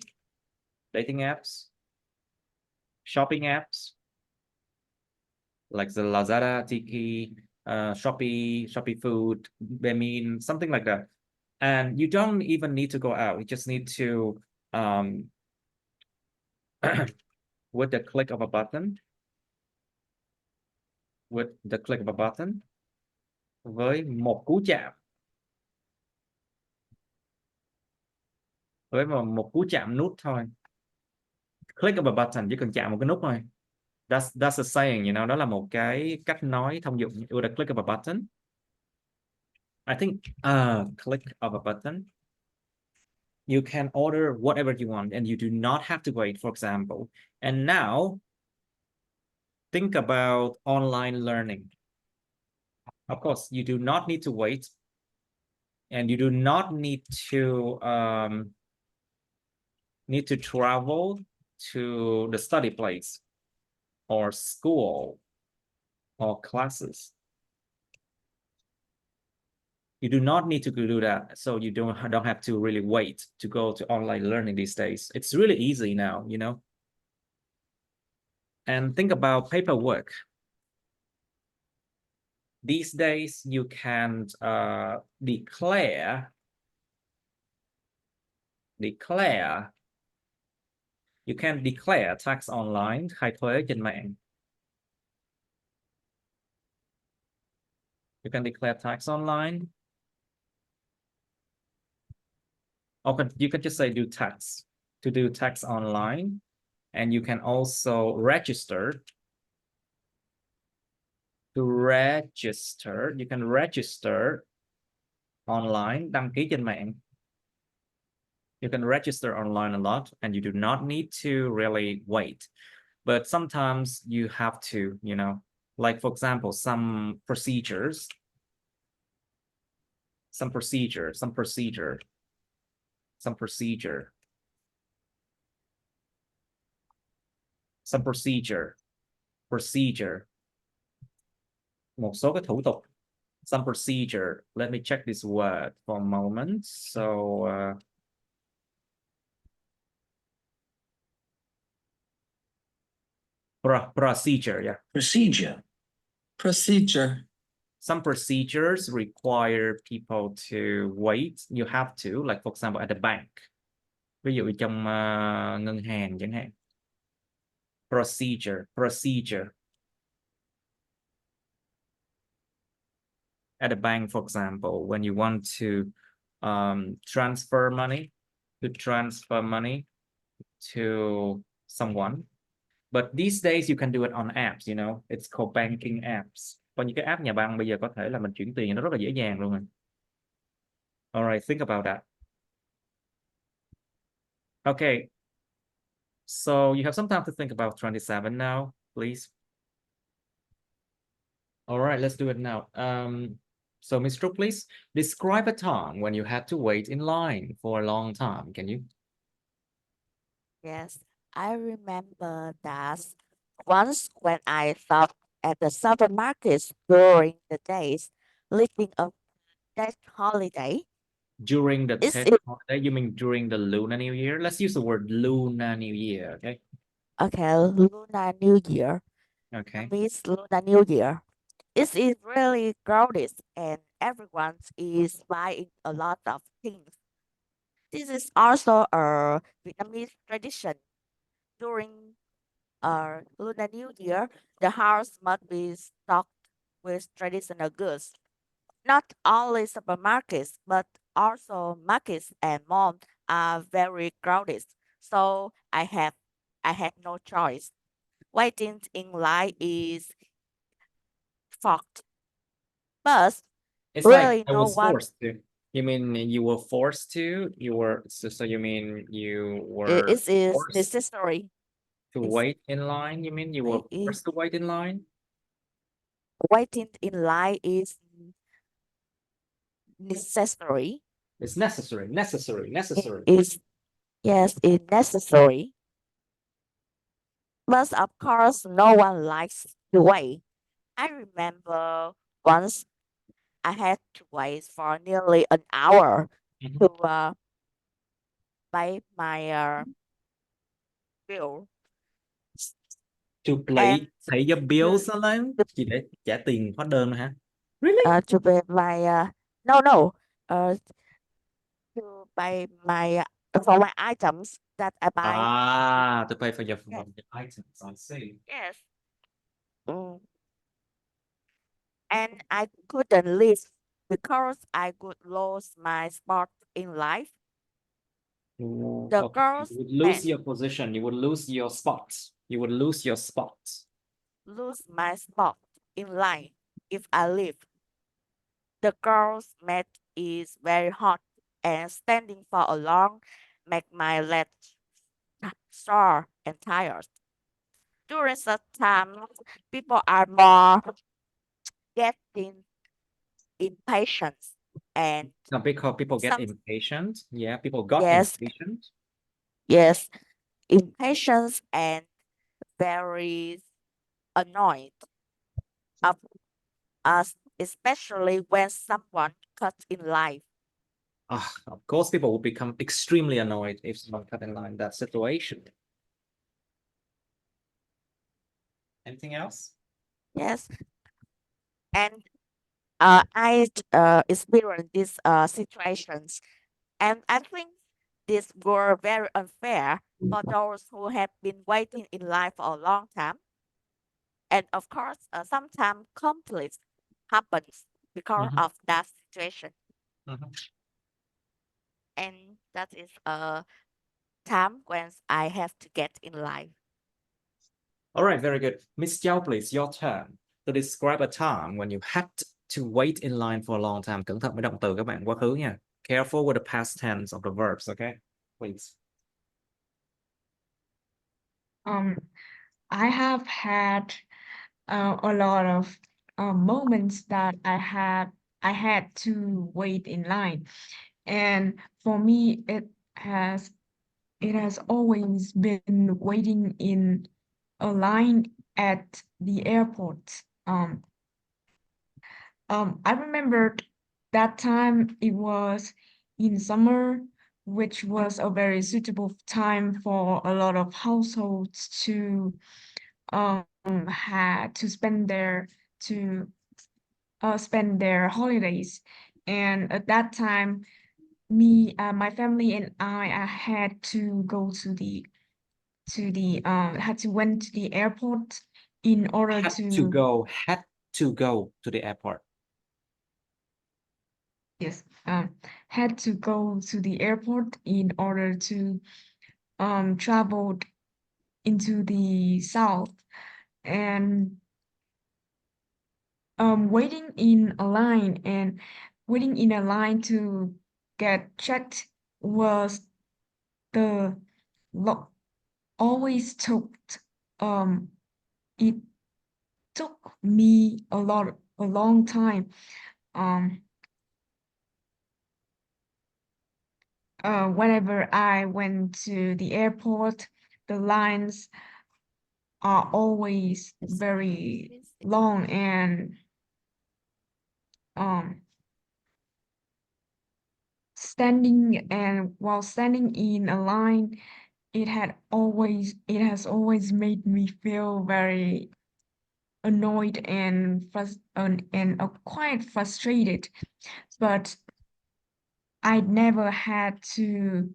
apps, shopping apps, like the Lazada, Tiki, Shopee Food, Baemin, something like that. And you don't even need to go out. You just need to, with the click of a button, với một cú chạm, một cú chạm nút thôi. Click of a button, chỉ cần chạm một cái nút thôi. That's a saying, you know, đó là một cái cách nói thông dụng. With a click of a button. I think click of a button, you can order whatever you want and you do not have to wait, for example. And now think about online learning. Of course, you do not need to wait, and you do not need to travel to the study place or school or classes. You do not need to do that, so you don't have to really wait to go to online learning these days. It's really easy now, you know. And think about paperwork. These days, you can declare. You can declare tax online, khai thuế trên mạng. You can declare tax online. Or you can just say do tax, to do tax online. And you can also register. You can register online, đăng ký trên mạng. You can register online a lot, and you do not need to really wait. But sometimes you have to, you know, like, for example, some procedure, một số cái thủ tục, some procedure. Let me check this word for a moment. So procedure, yeah. Procedure. Some procedures require people to wait. You have to, like, for example, at the bank. Ví dụ trong ngân hàng chẳng hạn. Procedure. At a bank, for example, when you want to transfer money to someone. But these days you can do it on apps, you know, it's called banking apps. Có những cái app nhà băng bây giờ có thể là mình chuyển tiền nó rất là dễ dàng luôn rồi. All right, think about that. Okay. So you have some time to think about 27 now, please. All right, let's do it now. So Ms. Trúc, please describe a time when you had to wait in line for a long time. Can you? Yes, I remember that once when I thought at the supermarket during the days leading up to that holiday. During the Is Tet it holiday, you mean during the Lunar New Year? Let's use the word Lunar New Year, okay? okay? Lunar New Year. Okay. Means Lunar New Year. It is really crowded and everyone is buying a lot of things. This is also a Vietnamese tradition. During Lunar New Year, the house must be stocked with traditional goods. Not only supermarkets, but also markets and malls are very crowded. So I had no choice. Waiting in line is fucked. But It's really like I no was one. forced to. You mean you were forced to? You were so you mean you were It is forced? necessary. To Is wait in line, you mean you were wait forced to wait in line? waiting in line is necessary. It's necessary, necessary, It necessary. is yes, it's necessary. But of course, no one likes to wait. I remember once I had to wait for nearly an hour Mhm. to pay my bill To and pay your to, bills alone? Chỉ để trả tiền hóa đơn hả? Really? to pay my no to pay my for my items that I buy. Ah, to pay for your Yes. items, I see. Yes. Mm. And I couldn't leave because I could lose my spot in life. The Okay, girls you would met lose your position, you would lose your spot. You would lose your spot. lose my spot in line if I leave. The girls met is very hot and standing for a long make my legs sore and tired. During such time, people are more getting impatient and Some people get some impatient. Yeah, people got yes, impatient. yes, impatient and very annoyed of us, especially when someone cuts in line. Of course, people will become extremely annoyed if someone cut in line in that situation. Anything else? Yes, and I experienced these situations, and I think these were very unfair for those who have been waiting in line for a long time. And of course, sometimes conflicts happens because Mhm, of that situation, mhm. and that is a time when I have to get in line. All right, very good. Miss Jiao, please, your turn to describe a time when you had to wait in line for a long time. Cẩn thận với động từ các bạn quá khứ nha. Careful with the past tense of the verbs, okay? Please. I have had a lot of moments that I had to wait in line, and for me, it has always been waiting in a line at the airport. I remembered that time it was in summer, which was a very suitable time for a lot of households to had to to spend their holidays. And at that time, my family and I had to go had to went to the airport in order Had to go to the airport. yes, had to go to the airport in order to travel into the south, and waiting in a line to get checked was the lo always took it took me a long time. Um Whenever I went to the airport, the lines are always very long, and um while standing in a line, it has always made me feel very annoyed and quite frustrated, but I never had to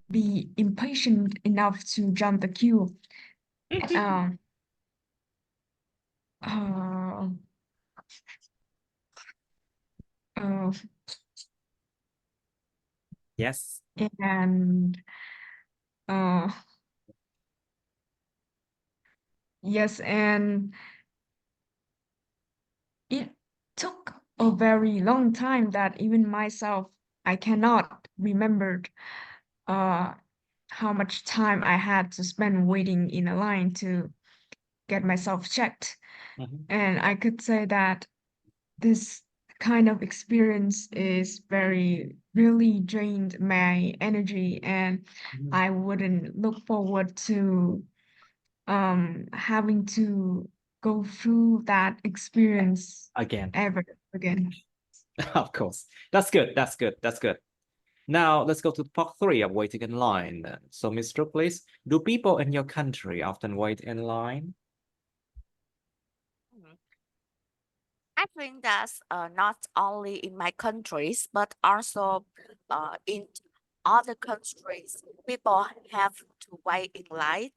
be impatient enough to jump the queue. Um, uh, uh, Yes. and uh, yes, and it took a very long time that even myself I cannot remember. Uh, how much time I had to spend waiting in a line to get myself checked. And I could say that this kind of experience is really drained my energy, and I wouldn't look forward to having to go through that experience Again. ever again. Of course. That's good. That's good. That's good. Now let's go to part 3 of waiting in line. So, Mr. Please, do people in your country often wait in line? I think that's not only in my countries, but also in other countries, people have to wait in line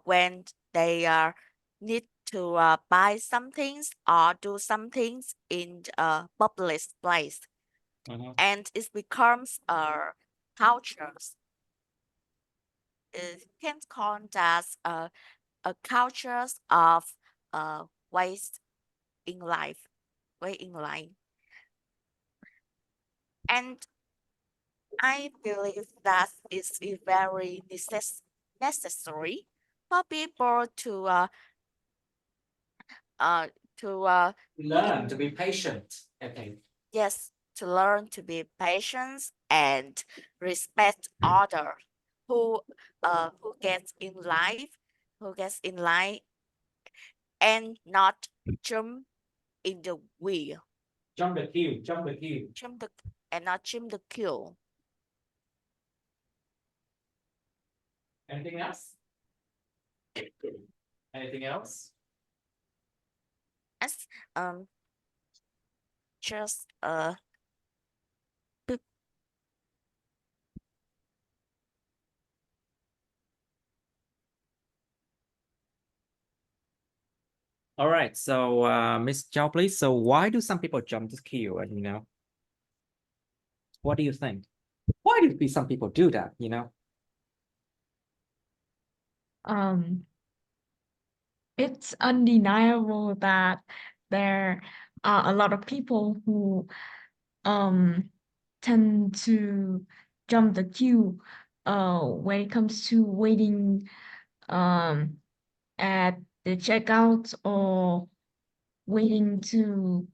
when they need to buy some things or do some things in a public place. And it becomes cultures. It can call as a cultures of waste in life, wait in line. And I believe that it's very necessary for people to Learn to be patient. Okay. yes, to learn to be patient and respect others who gets in life, who gets in line and not jump in the wheel, Jump the queue. Jump the queue. jump the and not jump the queue. Anything else? Anything else? As just All right. So, Miss Zhao, please. So, why do some people jump the queue? And what do you think? Why do some people do that? It's undeniable that there are a lot of people who tend to jump the queue when it comes to waiting at the checkout or waiting to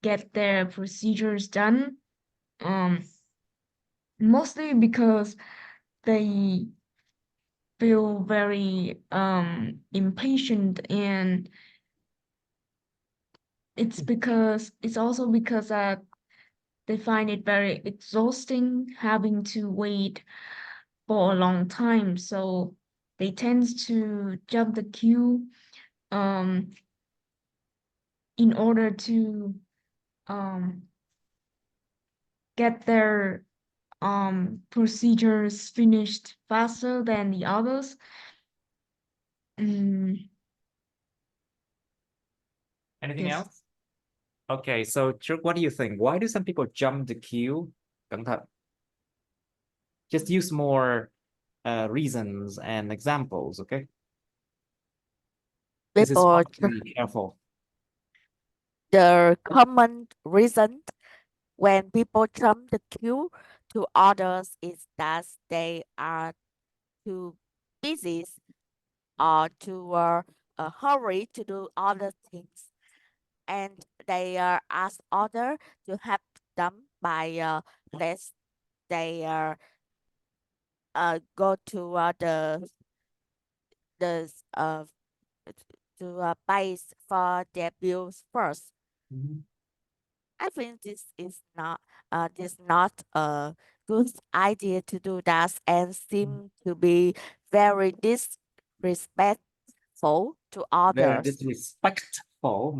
get their procedures done. Mostly because they feel very impatient, and it's also because that they find it very exhausting having to wait for a long time, so they tend to jump the queue um in order to um get their procedures finished faster than the others. Mm, Anything yes. else? Okay. So, Trúc, what do you think? Why do some people jump the queue? Cẩn thận. Just use more reasons and examples, okay? This is people what to be careful. the common reason when people jump the queue to others is that they are too busy or too hurry to do other things, and they ask other to help them by less they go to the to pay for their bills first. I think this not a good idea to do that and seem to be very disrespectful to Very others. disrespectful.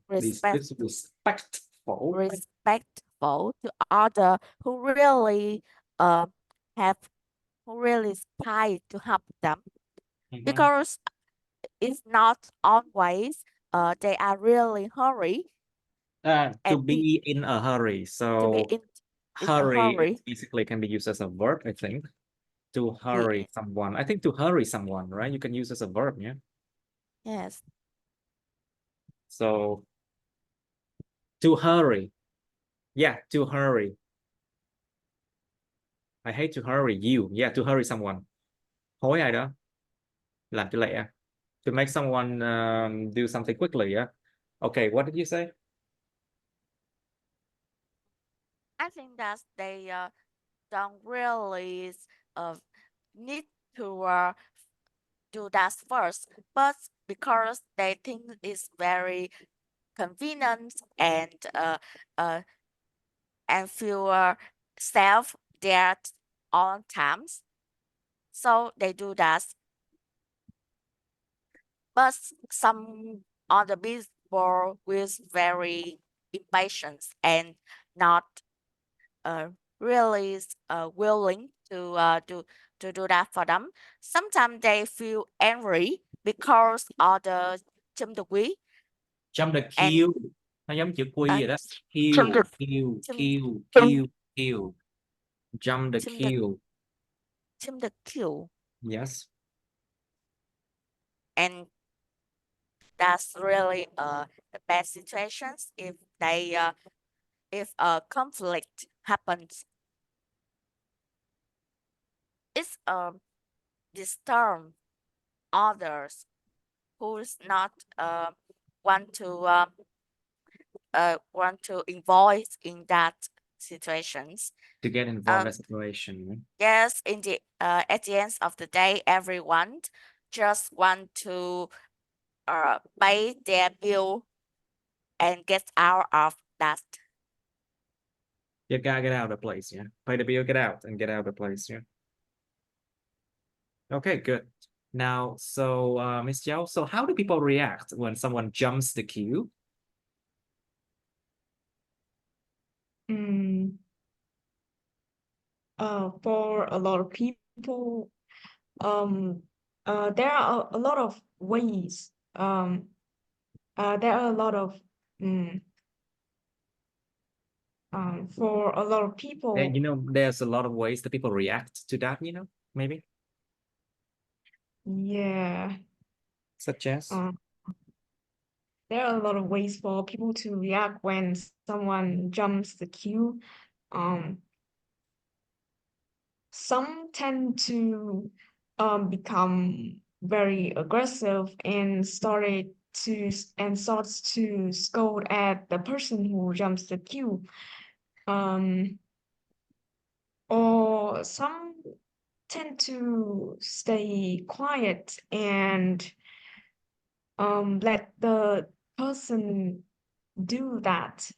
Disrespectful. Respectful to others who really have who really try to help them, because it's not always they are really hurry To and be in a hurry. to be So, in a hurry hurry. basically can be used as a verb, I think. To Yeah. hurry someone. I think to hurry someone, right? You can use as a verb, yeah? Yes. So, to hurry. Yeah, to hurry. I hate to hurry you. Yeah, to hurry someone. hối ai đó làm cho lẹ, to make someone do something quickly. Yeah. Okay, what did you say? I think that they don't really need to do that first, but because they think it's very convenient uh, and feel safe there on times, so they do that. But some other people with very impatient and not really willing to do that for them. Sometimes they feel angry because of the chim the quý Jump the and queue, nó giống chữ quy uh, vậy đó. chim Queue, the queue, chim queue, chim queue, queue. Jump the chim the queue. chim the queue, Yes. and that's really the bad situations if they if a conflict happens. It's disturb others who's not want to involve in that situations. To get involved in a situation. Yes, in the at the end of the day, everyone just want to pay their bill and get out of that. You gotta get out of the place, yeah. Pay the bill, get out, and get out of the place, yeah. Okay, good. Now, so Miss Jiao, so how do people react when someone jumps the queue? For a lot of people, there are a lot of ways. There are a lot of for a lot of people. And you know, there's a lot of ways that people react to that, you know, maybe. Yeah. Such as? There are a lot of ways for people to react when someone jumps the queue. Some tend to become very aggressive and starts to scold at the person who jumps the queue. Or some tend to stay quiet and let the person do that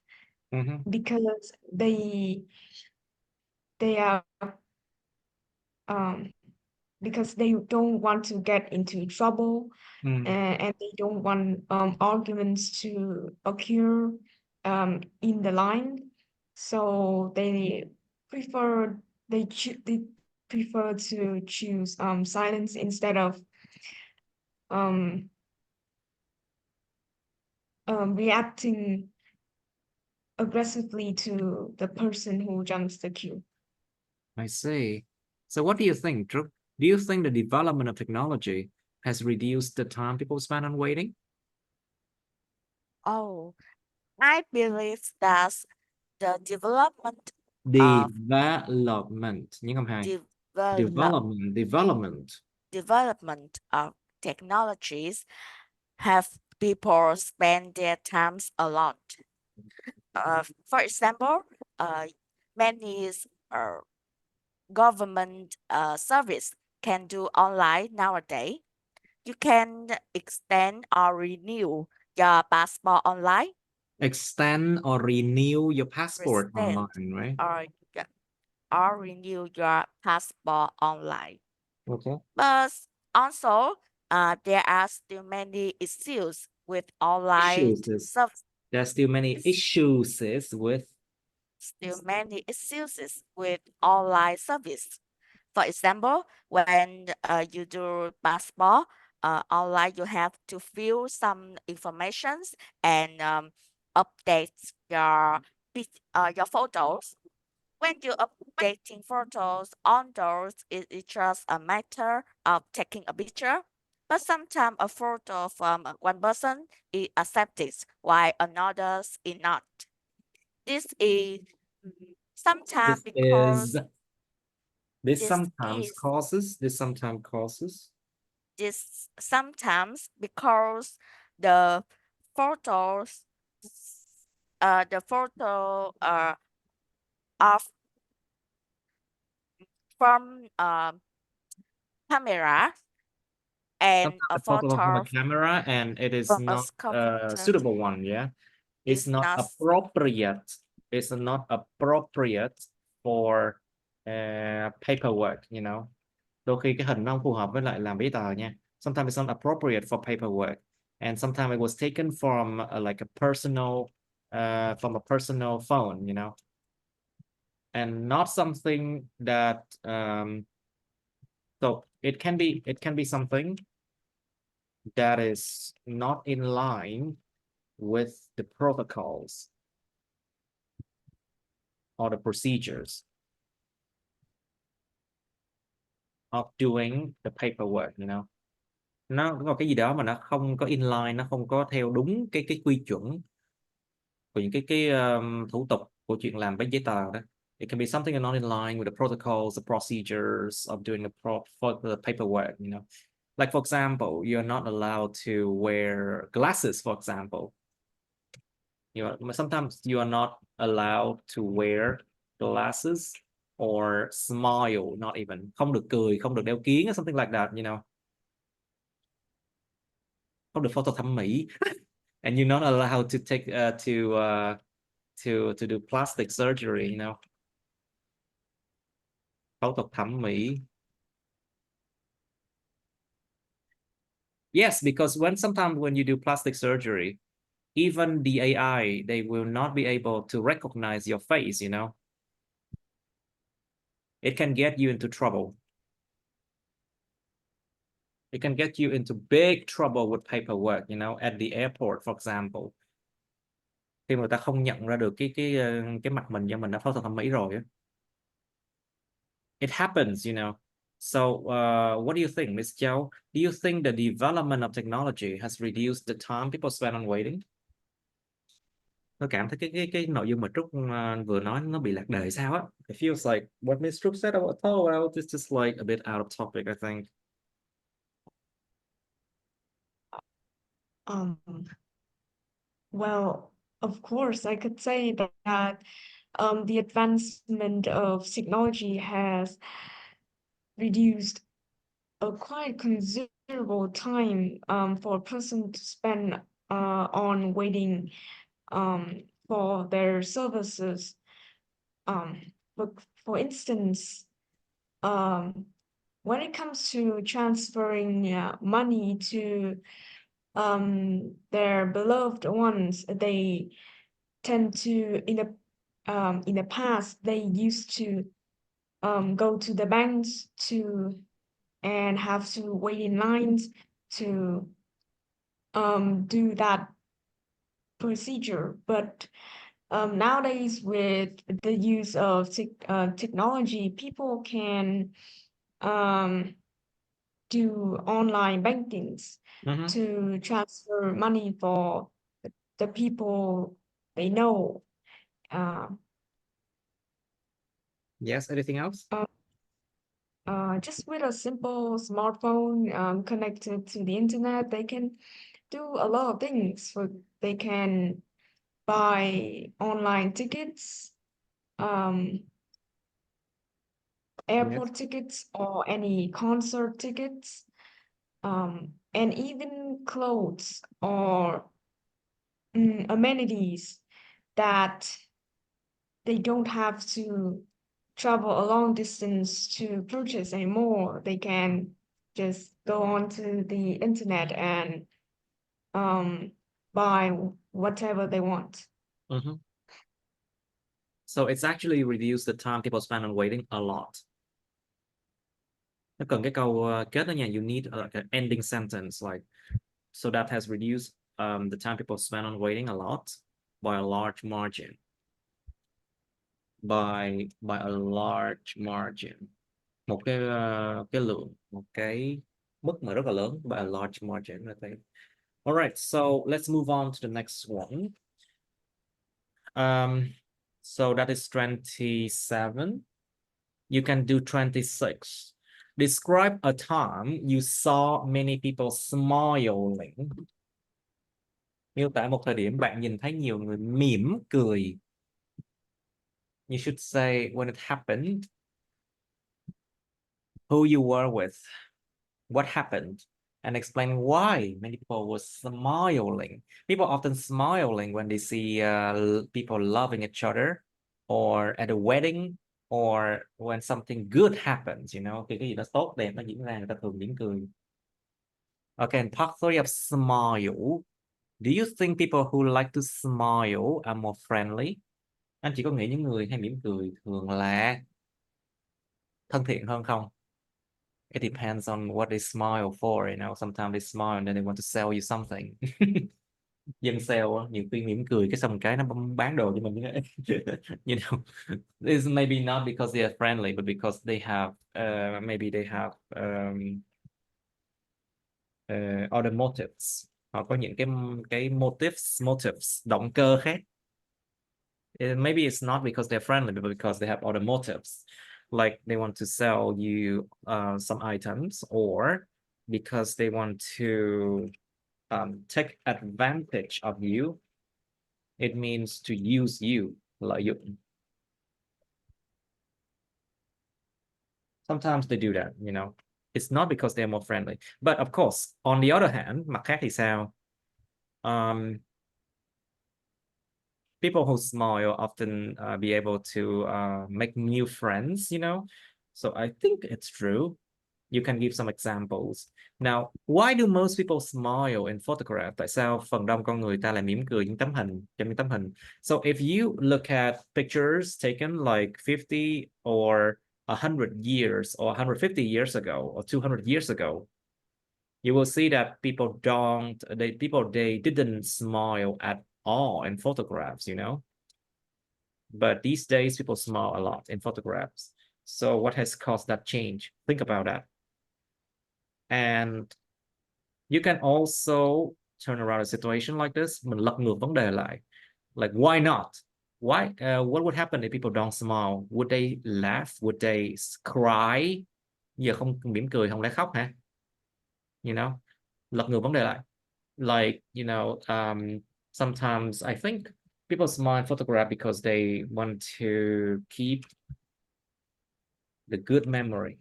because they are because they don't want to get into trouble and they don't want arguments to occur in the line, so they prefer they prefer to choose silence instead of reacting aggressively to the person who jumps the queue. I see. So what do you think, Drew? Do you think the development of technology has reduced the time people spend on waiting? Oh, I believe that the development of Development, nhưng không hay. develop, Development. development of technologies have people spend their times a lot. For example, many government service can do online nowadays. You can extend or renew your passport online. Extend or renew your passport Extend online, right? or renew your passport online. Okay. But also, there are still many issues with online service. There's still many issues with online service. For example, when you do passport online, you have to fill some informations and update your photos. When you updating photos on those, it's just a matter of taking a picture. But sometimes a photo from one person is accepted while another is not. This is sometimes because This This sometimes is causes. This sometimes causes. this sometimes because the photos the photo of from camera and Sometimes a the photo from a photo camera and it is from a not a computer suitable one. Yeah, it's is not not appropriate. It's not appropriate for paperwork. You know, đôi khi cái hình nó không phù hợp với lại làm giấy tờ nha. Sometimes it's not appropriate for paperwork, and sometimes it was taken from like a personal, from a personal phone. You know, and not something that so it can be something that is not in line with the protocols or the procedures of doing the paperwork, you know. Nó có cái gì đó mà nó không có inline, nó không có theo đúng cái quy chuẩn của những cái thủ tục của chuyện làm với giấy tờ đó. It can be something not in line with the protocols, the procedures of doing for the paperwork, you know. Like for example, you're not allowed to wear glasses, for example. Sometimes you are not allowed to wear glasses or smile, not even. Không được cười, không được đeo kiếng, or something like that, you know. Không được photo thẩm mỹ. And you're not allowed to take to do plastic surgery, you know. Phẫu thuật thẩm mỹ. Yes, because sometimes when you do plastic surgery, even the AI, they will not be able to recognize your face, you know. It can get you into trouble. It can get you into big trouble with paperwork, you know, at the airport, for example. Khi mà người ta không nhận ra được cái mặt mình do mình đã phẫu thuật thẩm mỹ rồi á. It happens, you know. So, what do you think, Miss Châu? Do you think the development of technology has reduced the time people spend on waiting? Tôi cảm thấy cái nội dung mà Trúc vừa nói nó bị lạc đề sao á. It feels like what Miss Trúc said about well, it's just like a bit out of topic, I think. Well, of course, I could say that the advancement of technology has reduced a quite considerable time for a person to spend on waiting for their services. But for instance, when it comes to transferring money to their beloved ones, they tend to in the past they used to go to the banks to and have to wait in lines to do that procedure. But nowadays, with the use of technology, people can do online bankings to transfer money for the people they know. Yes, anything else? Just with a simple smartphone connected to the internet, they can do a lot of things. They can buy online tickets, airport tickets, or any concert tickets, and even clothes or amenities that they don't have to travel a long distance to purchase anymore. They can just go onto the internet and buy whatever they want. So it's actually reduced the time people spend on waiting a lot. Nó cần cái câu kết đó nha. You need like an ending sentence like, so that has reduced the time people spend on waiting a lot by a large margin. By a large margin. Một cái lượng, một cái mức mà rất là lớn, by a large margin, I think. All right, so let's move on to the next one. So that is 27. You can do 26. Describe a time you saw many people smiling. Miêu tả một thời điểm bạn nhìn thấy nhiều người mỉm cười. You should say when it happened, who you were with, what happened, and explain why many people were smiling. People often smiling when they see people loving each other, or at a wedding, or when something good happens, you know, khi cái gì đó tốt đẹp nó diễn ra người ta thường mỉm cười. Okay, and part 3 of smile. Do you think people who like to smile are more friendly? Anh chỉ có nghĩ những người hay mỉm cười thường là thân thiện hơn không? It depends on what they smile for, you know. Sometimes they smile and then they want to sell you something. Dân sale nhiều khi mỉm cười cái xong cái nó bán đồ cho mình. You know, this maybe not because they are friendly, but because they have maybe they have other motives. Họ có những cái motives, động cơ khác. Maybe it's not because they're friendly, but because they have other motives, like they want to sell you some items, or because they want to take advantage of you. It means to use you, lợi dụng. Sometimes they do that, you know. It's not because they're more friendly. But of course, on the other hand, mặt khác thì sao? People who smile often be able to make new friends, you know. So I think it's true. You can give some examples. Now, why do most people smile in photograph? Tại sao phần đông con người ta lại mỉm cười những tấm hình, trong những tấm hình? So if you look at pictures taken like 50 or 100 years or 150 years ago or 200 years ago, you will see that they didn't smile at all in photographs, you know. But these days people smile a lot in photographs. So what has caused that change? Think about that. And you can also turn around a situation like this. Mình lật ngược vấn đề lại. Like, why not? What would happen if people don't smile? Would they laugh? Would they cry? Giờ không mỉm cười, không lẽ khóc hả? You know, lật ngược vấn đề lại. Like, you know, sometimes I think people smile in photograph because they want to keep the good memory.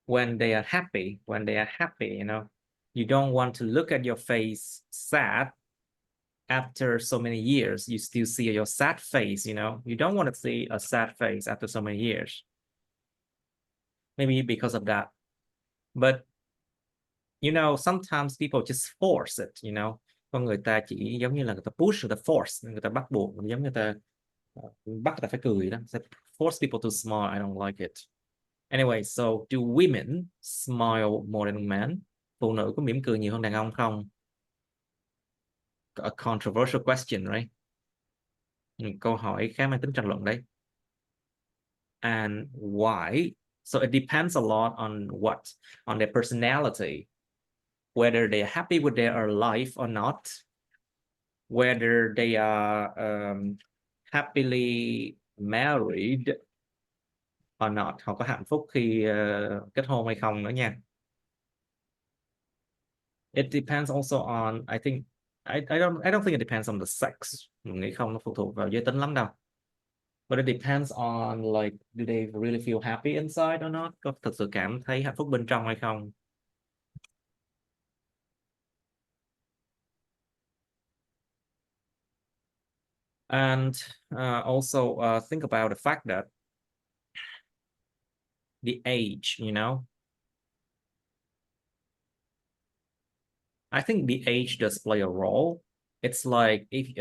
When they are happy, you know, you don't want to look at your face sad after so many years. You still see your sad face, you know. You don't want to see a sad face after so many years. Maybe because of that. But, you know, sometimes people just force it, you know. Con người ta chỉ giống như là người ta push, người ta force, người ta bắt buộc, giống người ta bắt người ta phải cười đó. Force people to smile, I don't like it. Anyway, so do women smile more than men? Phụ nữ có mỉm cười nhiều hơn đàn ông không? A controversial question, right? Câu hỏi khá mang tính tranh luận đấy. And why? So it depends a lot on what? On their personality. Whether they are happy with their life or not. Whether they are happily married or not. Họ có hạnh phúc khi kết hôn hay không nữa nha. It depends also on, I think, I don't think it depends on the sex. Mình nghĩ không, nó phụ thuộc vào giới tính lắm đâu. But it depends on, like, do they really feel happy inside or not? Có thực sự cảm thấy hạnh phúc bên trong hay không? And also think about the fact that the age, you know. I think the age does play a role. It's like if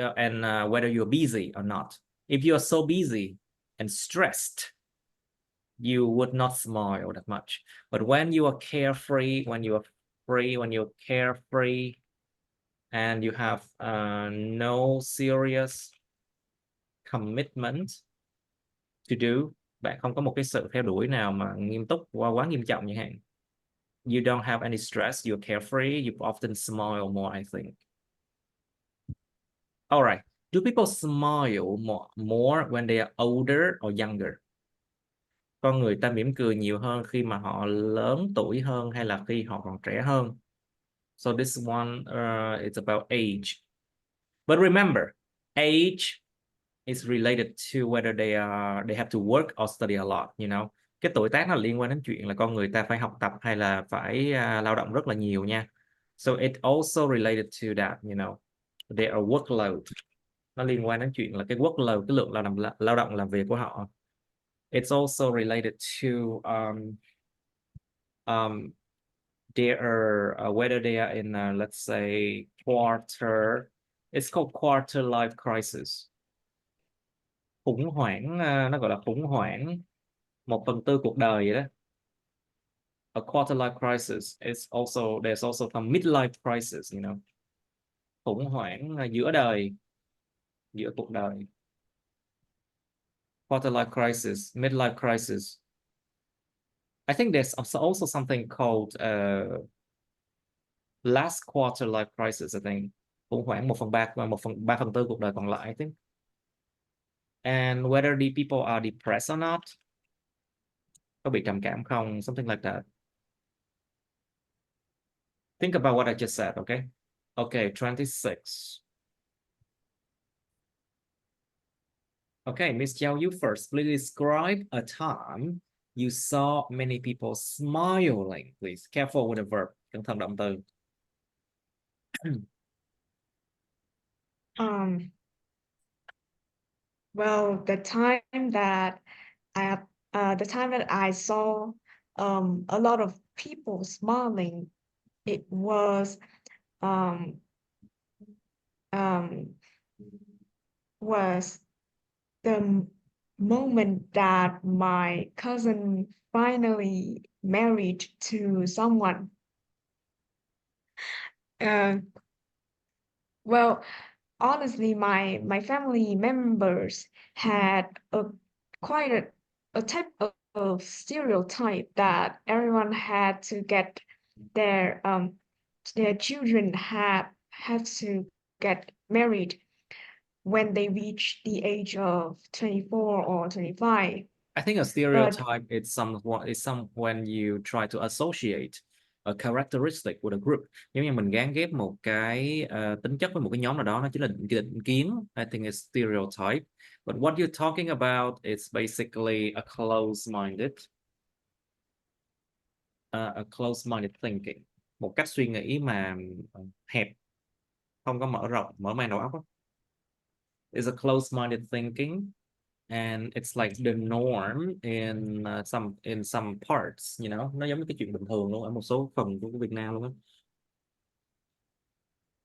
whether you're busy or not. If you're so busy and stressed, you would not smile that much. But when you are carefree, when you are free, when you're carefree, and you have no serious commitment to do, bạn không có một cái sự theo đuổi nào mà nghiêm túc quá nghiêm trọng như hạn. You don't have any stress, you're carefree, you often smile more, I think. All right. Do people smile more when they are older or younger? Con người ta mỉm cười nhiều hơn khi mà họ lớn tuổi hơn hay là khi họ còn trẻ hơn. So this one it's about age. But remember, age is related to whether they have to work or study a lot, you know. Cái tuổi tác nó liên quan đến chuyện là con người ta phải học tập hay là phải lao động rất là nhiều nha. So it also related to that, you know, their workload. Nó liên quan đến chuyện là cái workload, cái lượng lao động làm việc của họ. It's also related to um, whether they are in let's say quarter. It's called quarter life crisis. Khủng hoảng, nó gọi là khủng hoảng 1/4 cuộc đời vậy đó. A quarter life crisis is also, there's also a midlife crisis, you know. Khủng hoảng giữa đời, giữa cuộc đời. Quarter life crisis, midlife crisis. I think there's also something called last quarter life crisis, I think. Khủng hoảng 1/3 cuộc đời còn lại, I think. And whether the people are depressed or not, có bị trầm cảm không, something like that. Think about what I just said, okay? Okay, 26. Okay, Miss Chow, you first. Please describe a time you saw many people smiling, please. Careful with the verb. Cẩn thận động từ. Well, the time that I saw a lot of people smiling, it was um was the moment that my cousin finally married to someone. Well, honestly, my family members had quite a type of stereotype that everyone had to get their children have to get married when they reach the age of 24 or 25. I think a But stereotype is some when you try to associate a characteristic with a group. Giống như mình gán ghép một cái tính chất với một cái nhóm nào đó, nó chính là định kiến. I think it's stereotype. But what you're talking about is basically a close-minded thinking. Một cách suy nghĩ mà hẹp, không có mở mang đầu óc. It's a close-minded thinking. And it's like the norm in some parts, you know. Nó giống như cái chuyện bình thường luôn ở một số phần của Việt Nam luôn á.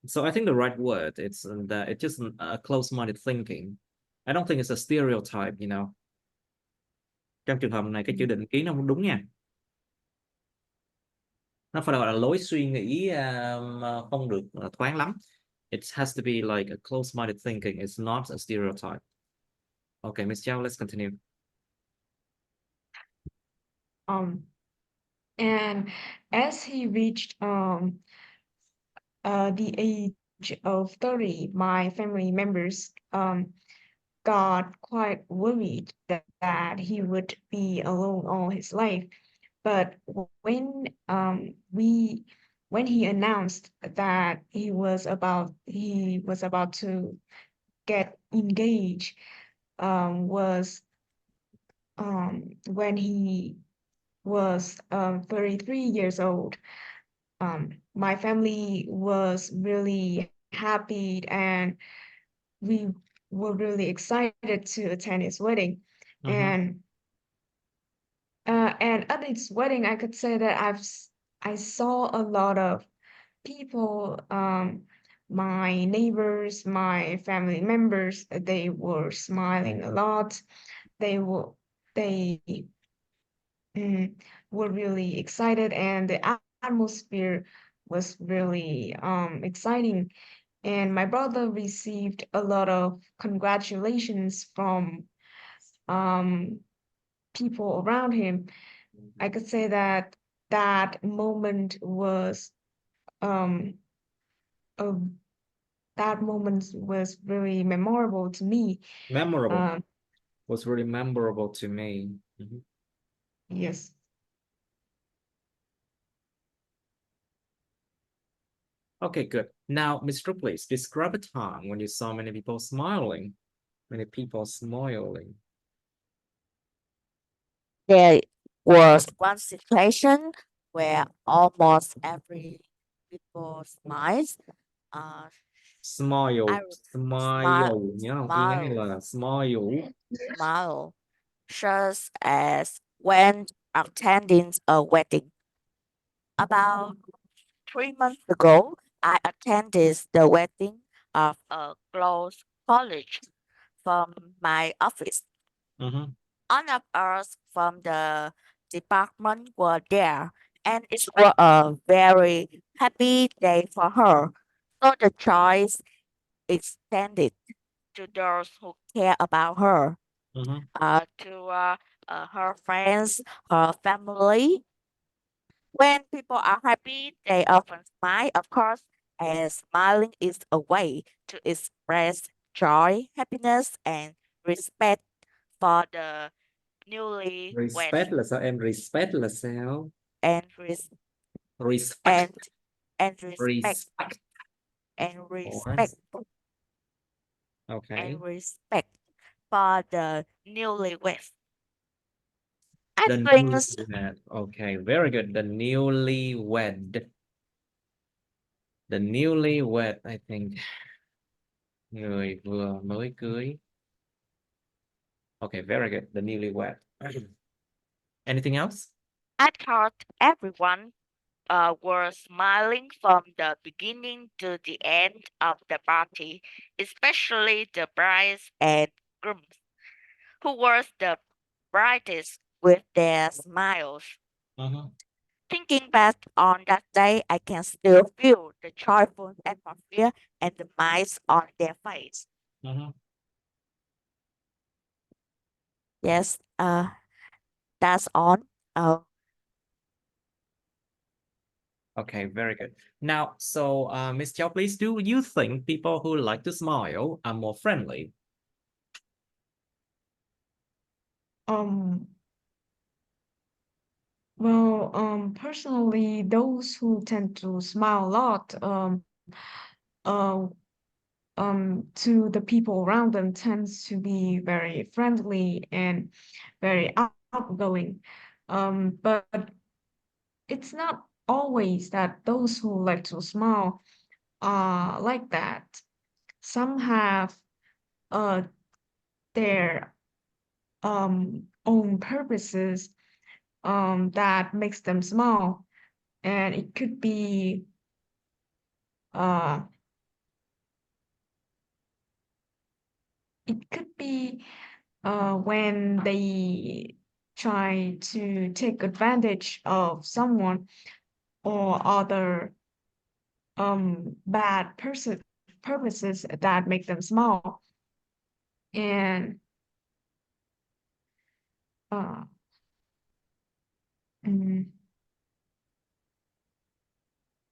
So I think the right word, it's just a close-minded thinking. I don't think it's a stereotype, you know. Trong trường hợp này cái chữ định kiến nó không đúng nha. Nó phải gọi là lối suy nghĩ không được thoáng lắm. It has to be like a close-minded thinking. It's not a stereotype. Okay, Miss Chow, let's continue. And as he reached the age of 30, my family members got quite worried that he would be alone all his life. But when he announced that he was about to get engaged, was when he was 33 years old. My family was really happy and we were really excited to attend his wedding. And at his wedding, I could say that I saw a lot of people, my neighbors, my family members, they were smiling a lot. They were they were really excited, and the atmosphere was really exciting. And my brother received a lot of congratulations from people around him. I could say that that moment was um a, that moment was really memorable to me. Memorable. Was really memorable to me. Yes. Okay, good. Now, Mr. Please describe a time when you saw many people smiling. Many people smiling. There was one situation where almost every people smiles. Uh, Smile, I smile, smile nhớ không? Y ngắn smile, là smile. smile, just as when attending a wedding. About 3 months ago, I attended the wedding of a close colleague from my office. Mhm. All of us from the department were there, and it was a very happy day for her. So the choice extended to those who care about her, Mhm. to her friends, her family. When people are happy, they often smile, of course, and smiling is a way to express joy, happiness, and respect for the newly wed Respect là sao em? Respect là sao? and Respect. and and respect Respect. and Ủa? respect Okay. and respect for the newlyweds. I The think newlywed. Okay, very good. The newlywed. The newlywed, I think. Người vừa mới cưới. Okay, very good. The newlywed. Anything else? I thought everyone were smiling from the beginning to the end of the party, especially the brides and grooms, who were the brightest with their smiles. Mhm. Thinking back on that day, I can still feel the joyful atmosphere and the smiles on their face. Mhm. Yes, that's all. Uh, Okay, very good. Now, so Miss Chow, please, do you think people who like to smile are more friendly? Um, well, personally, those who tend to smile a lot, uh, to the people around them tends to be very friendly and very outgoing. But it's not always that those who like to smile are like that. Some have uh their own purposes that makes them smile, and uh it could be when they try to take advantage of someone or other bad person purposes that make them smile. And uh, mm,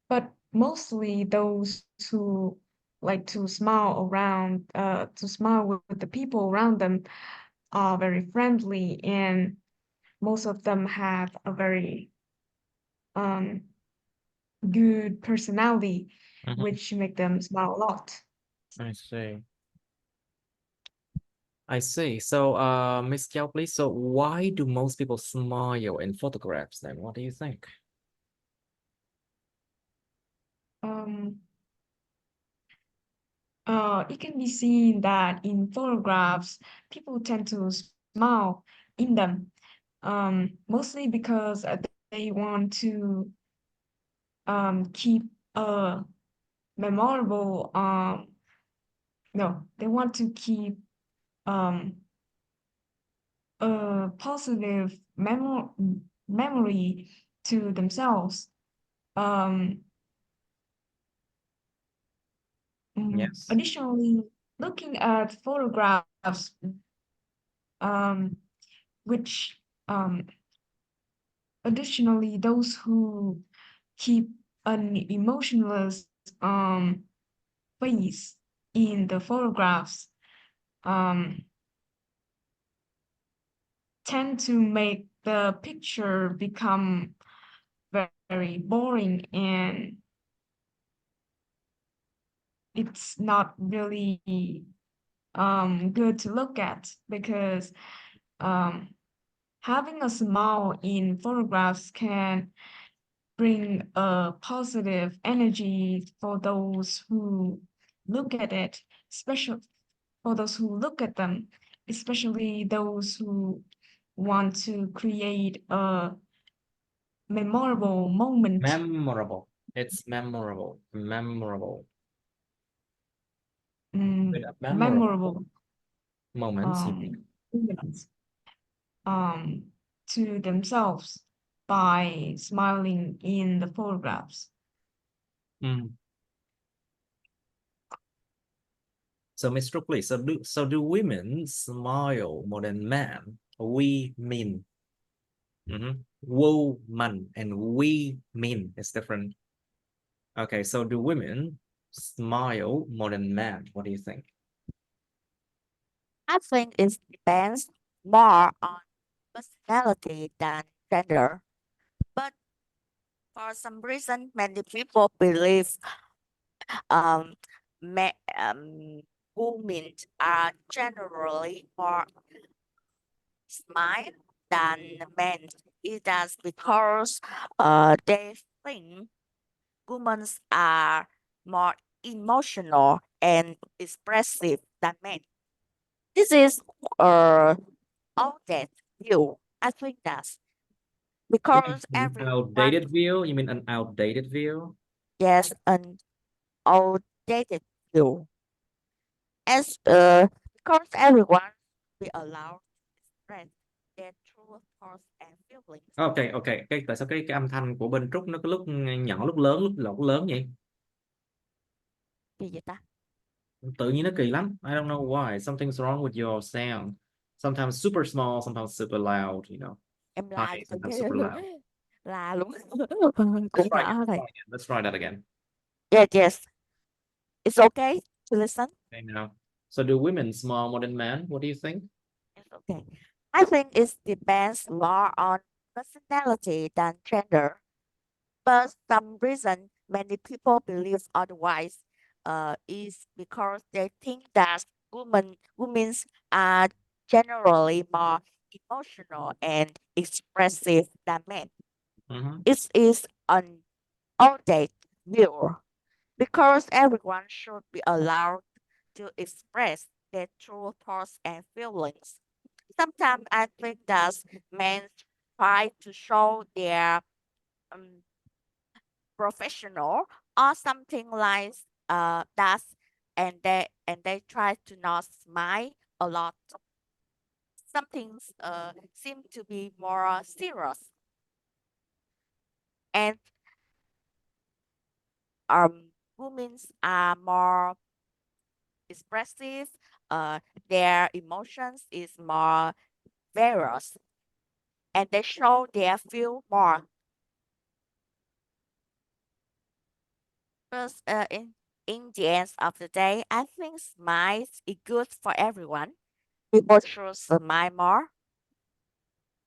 but mostly those who like to smile to smile with the people around them are very friendly, and most of them have a very um, good personality, Mhm. which make them smile a lot. I see. I see. So, Miss Chow, please. So, why do most people smile in photographs then? What do you think? Um, it can be seen that in photographs, people tend to smile in them, mostly because they want to keep a memorable, no, they want to keep um, a positive memory to themselves. Um, Yes. Additionally, looking at photographs, um, which additionally, those who keep an emotionless face in the photographs um, tend to make the picture become very boring and it's not really good to look at because having a smile in photographs can bring a positive energy for those who look at it, especially for those who look at them, especially those who want to create a memorable moment. Memorable. It's memorable. Memorable. Mm, Memorable memorable moments, you mean? moments to themselves by smiling in the photographs. Mm. So, Miss Trúc, so do women smile more than men? We mean. Woman and we mean is different. Okay, so do women smile more than men? What do you think? I think it depends more on personality than gender. But for some reason, many people believe um, women are generally more smile than men. It is because they think women are more emotional and expressive than men. This is uh outdated view. I think that's You mean because an everyone, outdated view? You mean an outdated view? yes, an outdated view. As because everyone be allowed to express their true thoughts and feelings. Ok, ok. Tại sao cái âm thanh của bên Trúc nó có lúc nhỏ lúc lớn lúc lớn vậy? Gì vậy ta? Tự nhiên nó kỳ lắm. I don't know why. Something's wrong with your sound. Sometimes super small, sometimes super loud, Em la Hi, từ sometimes cái super loud. la luôn. Let's Cũng try nhỏ thôi. again. Let's try that again. Yes, yes. It's okay to listen. Okay, now. So do women smile more than men? What do you think? It's okay. I think it depends more on personality than gender. But some reason many people believe otherwise is because they think that women are generally more emotional and expressive than men. It is an outdated view because everyone should be allowed to express their true thoughts and feelings. Sometimes I think that men try to show their um, professional or something like that, and they try to not smile a lot. Some things seem to be more serious, and women are more expressive. Their emotions is more various, and they show their feel more. But in the end of the day, I think smiles is good for everyone. People should smile more.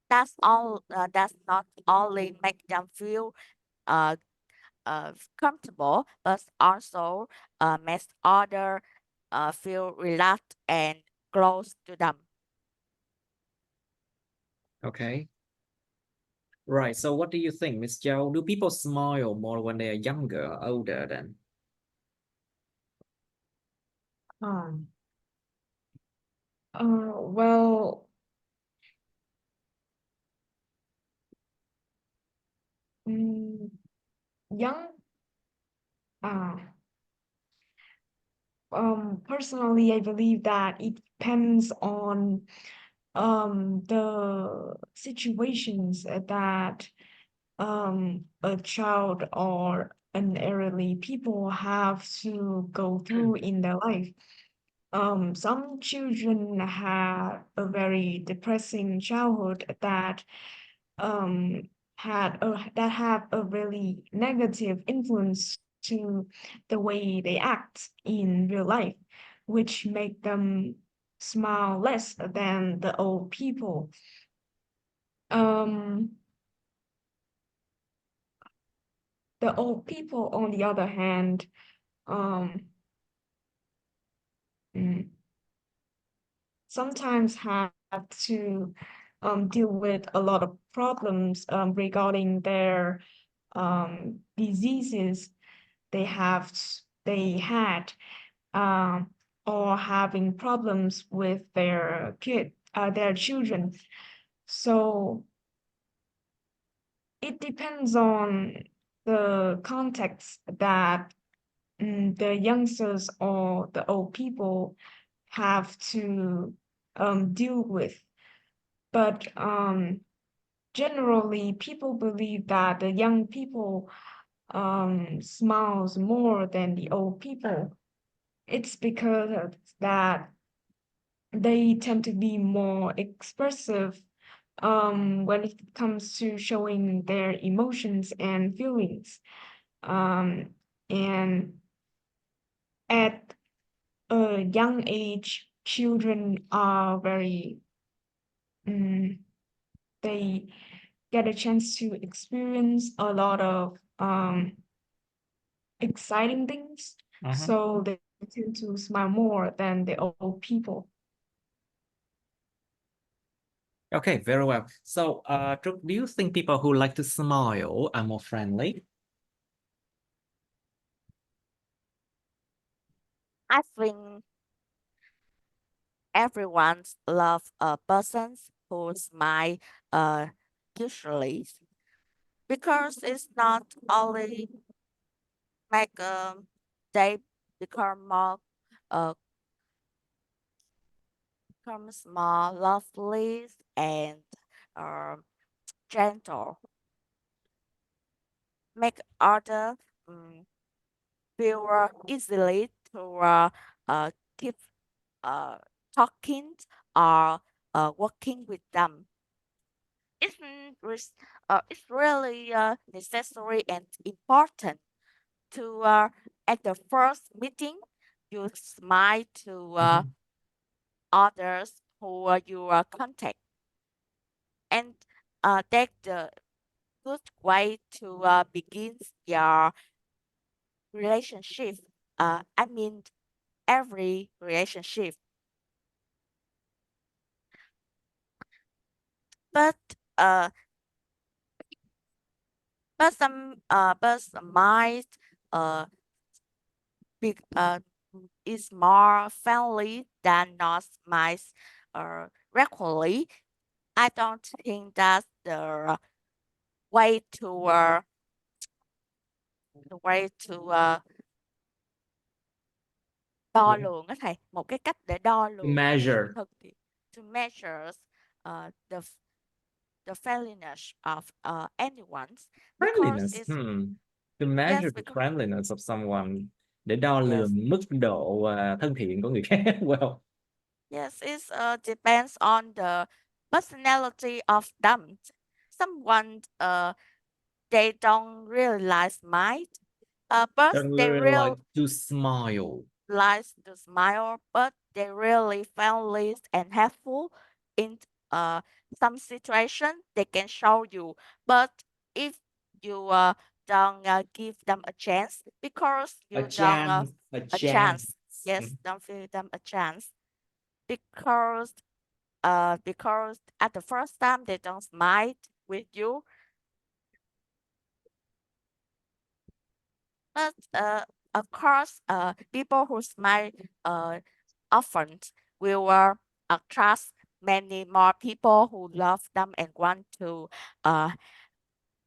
That's all. That's not only make them feel uh, comfortable, but also makes other feel relaxed and close to them. Okay. Right. So what do you think, Miss Joe? Do people smile more when they are younger or older then? Um, well, mm, young, uh, personally, I believe that it depends on the situations that a child or an elderly people have to go through in their life. Some children have a very depressing childhood that um that have a really negative influence to the way they act in real life, which make them smile less than the old people. Um, the old people, on the other hand, um, mm, sometimes have to deal with a lot of problems regarding their diseases they had, um, or having problems with their children. So it depends on the context that the youngsters or the old people have to deal with. But generally, people believe that the young people smiles more than the old people. It's because of that they tend to be more expressive when it comes to showing their emotions and feelings. Um, and at a young age, children are very, they get a chance to experience a lot of exciting things. So they tend to smile more than the old people. Okay, very well. So, Trúc, do you think people who like to smile are more friendly? I think everyone loves a person who smile usually, because it's not only make they become more uh becomes more lovely and um gentle, make other feel easily to keep uh talking or working with them. It's really necessary and important to at the first meeting you smile to others who you contact, and that's the good way to begin your relationship. I mean every relationship, but uh but some might uh be is more friendly than not mice regularly. I don't think that's way to uh, the way to đo Yeah. lường á thầy, một cái cách để đo lường Measure. thực to measure the friendliness of anyone, because Friendliness. it's To measure yes the because friendliness of someone. Để đo yes lường mức độ thân thiện của người khác. Well, yes it's depends on the personality of them. Someone they don't really like smile, but don't they really really like to smile. likes to smile, but they really friendly and helpful in some situation they can show you. But if you don't give them a chance, because A you don't chance. A a chance. chance, yes, don't give them a chance, because at the first time they don't smile with you. But of course, people who smile often will attract many more people who love them and want to uh,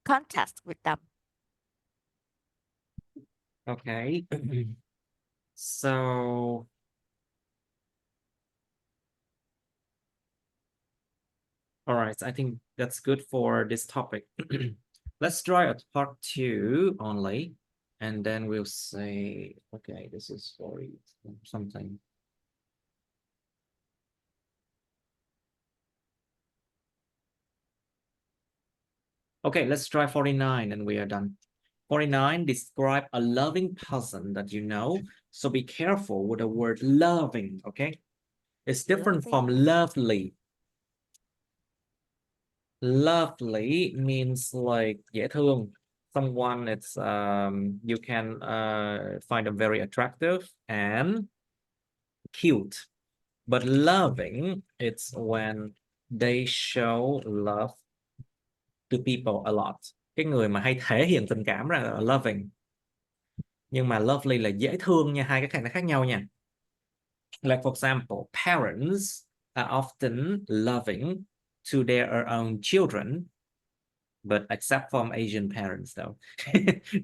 contact with them. Okay. So, all right, I think that's good for this topic. Let's try a part 2 only, and then we'll say, okay, this is for something. Okay, let's try 49 and we are done. 49, describe a loving person that you know. So be careful with the word loving, okay? It's different from lovely. Lovely means like dễ thương. Someone it's you can find them very attractive and cute. But loving, it's when they show love to people a lot. Cái người mà hay thể hiện tình cảm ra là loving. Nhưng mà lovely là dễ thương nha, hai cái này khác nhau nha. Like for example, parents are often loving to their own children, but except from Asian parents though.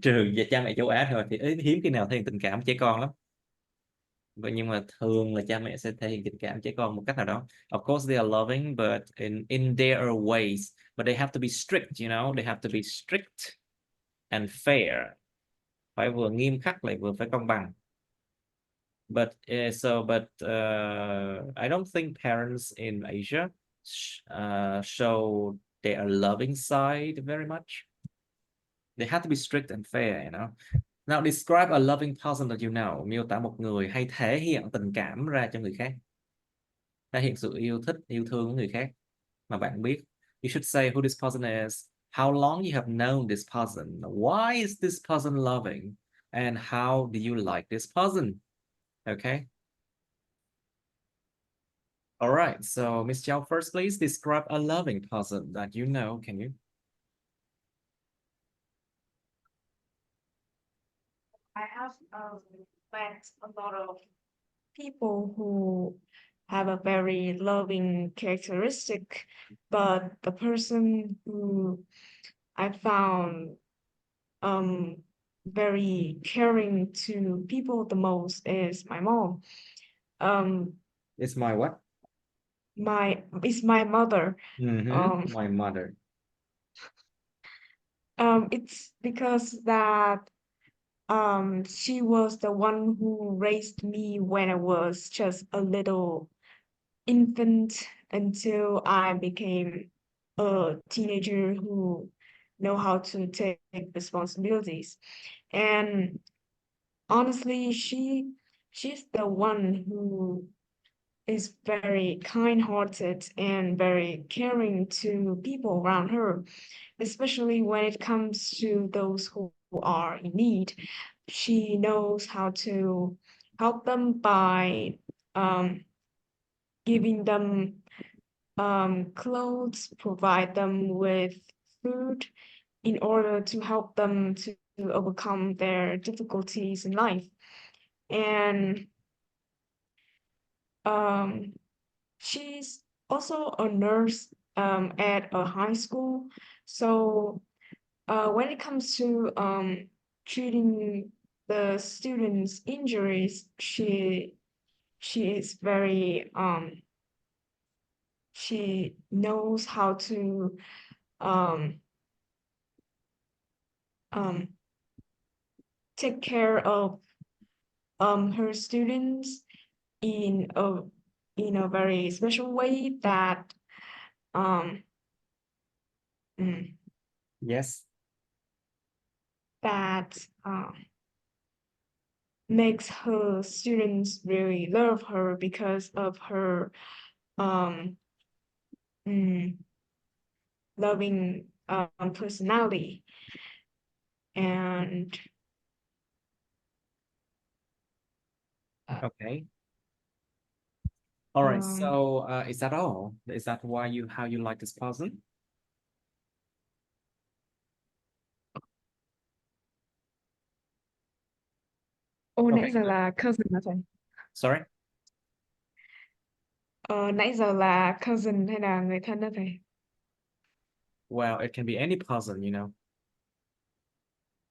Trừ về cha mẹ châu Á thôi thì hiếm khi nào thể hiện tình cảm trẻ con lắm. Vậy nhưng mà thường là cha mẹ sẽ thể hiện tình cảm trẻ con một cách nào đó. Of course they are loving, but in their ways. But they have to be strict, you know. They have to be strict and fair. Phải vừa nghiêm khắc lại vừa phải công bằng. But I don't think parents in Asia show their loving side very much. They have to be strict and fair, you know. Now describe a loving person that you know. Miêu tả một người hay thể hiện tình cảm ra cho người khác. Thể hiện sự yêu thích, yêu thương của người khác mà bạn biết. You should say who this person is, how long you have known this person, why is this person loving, and how do you like this person. Okay. All right. So Miss Chow, first, please describe a loving person that you know. Can you? I have met a lot of people who have a very loving characteristic, but the person who I found very caring to people the most is my mom. It's my what? It's my mother. My mother. It's because that she was the one who raised me when I was just a little infant until I became a teenager who know how to take responsibilities. And honestly, she's the one who is very kind-hearted and very caring to people around her, especially when it comes to those who are in need. She knows how to help them by giving them clothes, provide them with food in order to help them to overcome their difficulties in life. And she's also a nurse at a high school. So when it comes to treating the students' injuries, she is very she knows how to take care of her students in a very special way that Yes. that makes her students really love her because of her loving personality. And Okay. All right. So is that all? Is that why how you like this person? nãy giờ là cousin hả thầy? Sorry. Nãy giờ là cousin hay là người thân đó thầy? Well, it can be any person, you know.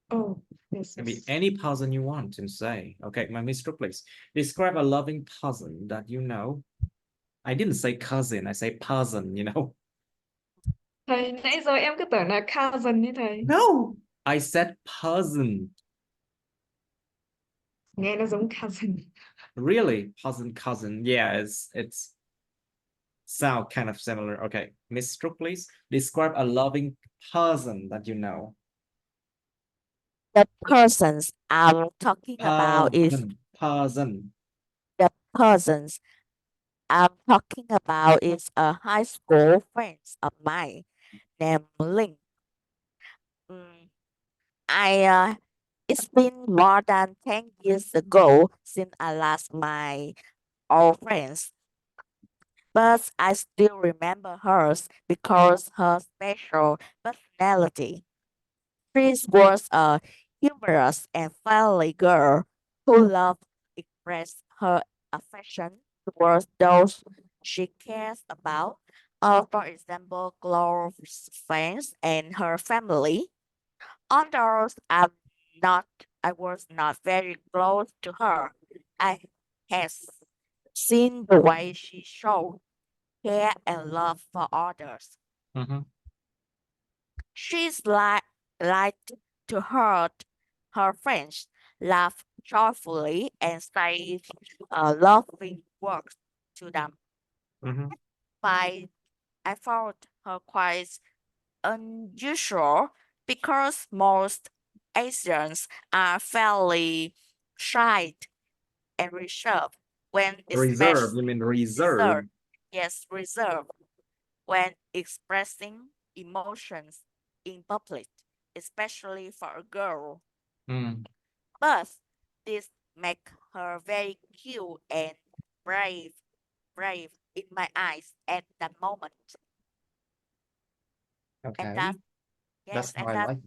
Oh, yes, It can be yes. any person you want to say. Okay, my Mr. Please describe a loving person that you know. I didn't say cousin, I say person, you know. Thầy, nãy giờ em cứ tưởng là cousin như thầy. No, I said person. Nghe nó giống cousin. Really? Cousin. Yeah, it's sound kind of similar. Okay, Miss Strook, please describe a loving person that you know. The persons I'm talking about is person. the persons I'm talking about is a high school friends of mine. named Ling. It's been more than 10 years ago since I lost my old friends, but I still remember hers because her special personality. She was a humorous and friendly girl who loved to express her affection towards those she cares about. For example, close friends and her family. Although not, I was not very close to her. I had seen the way she showed care and love for others. Mhm. She's liked to hurt her friends, laugh joyfully, and say loving words to them. Mhm. By I found her quite unusual because most Asians are fairly shy and reserved when Reserve, especially you mean reserved. reserve? Yes, reserved when expressing emotions in public, especially for a girl. Mm. But this make her very cute and brave, brave in my eyes at that moment. And Okay. that yes, That's how I like it.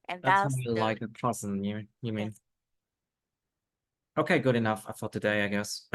and That's how that's you the like a cousin, you mean? yes. Okay, good enough for today, I guess.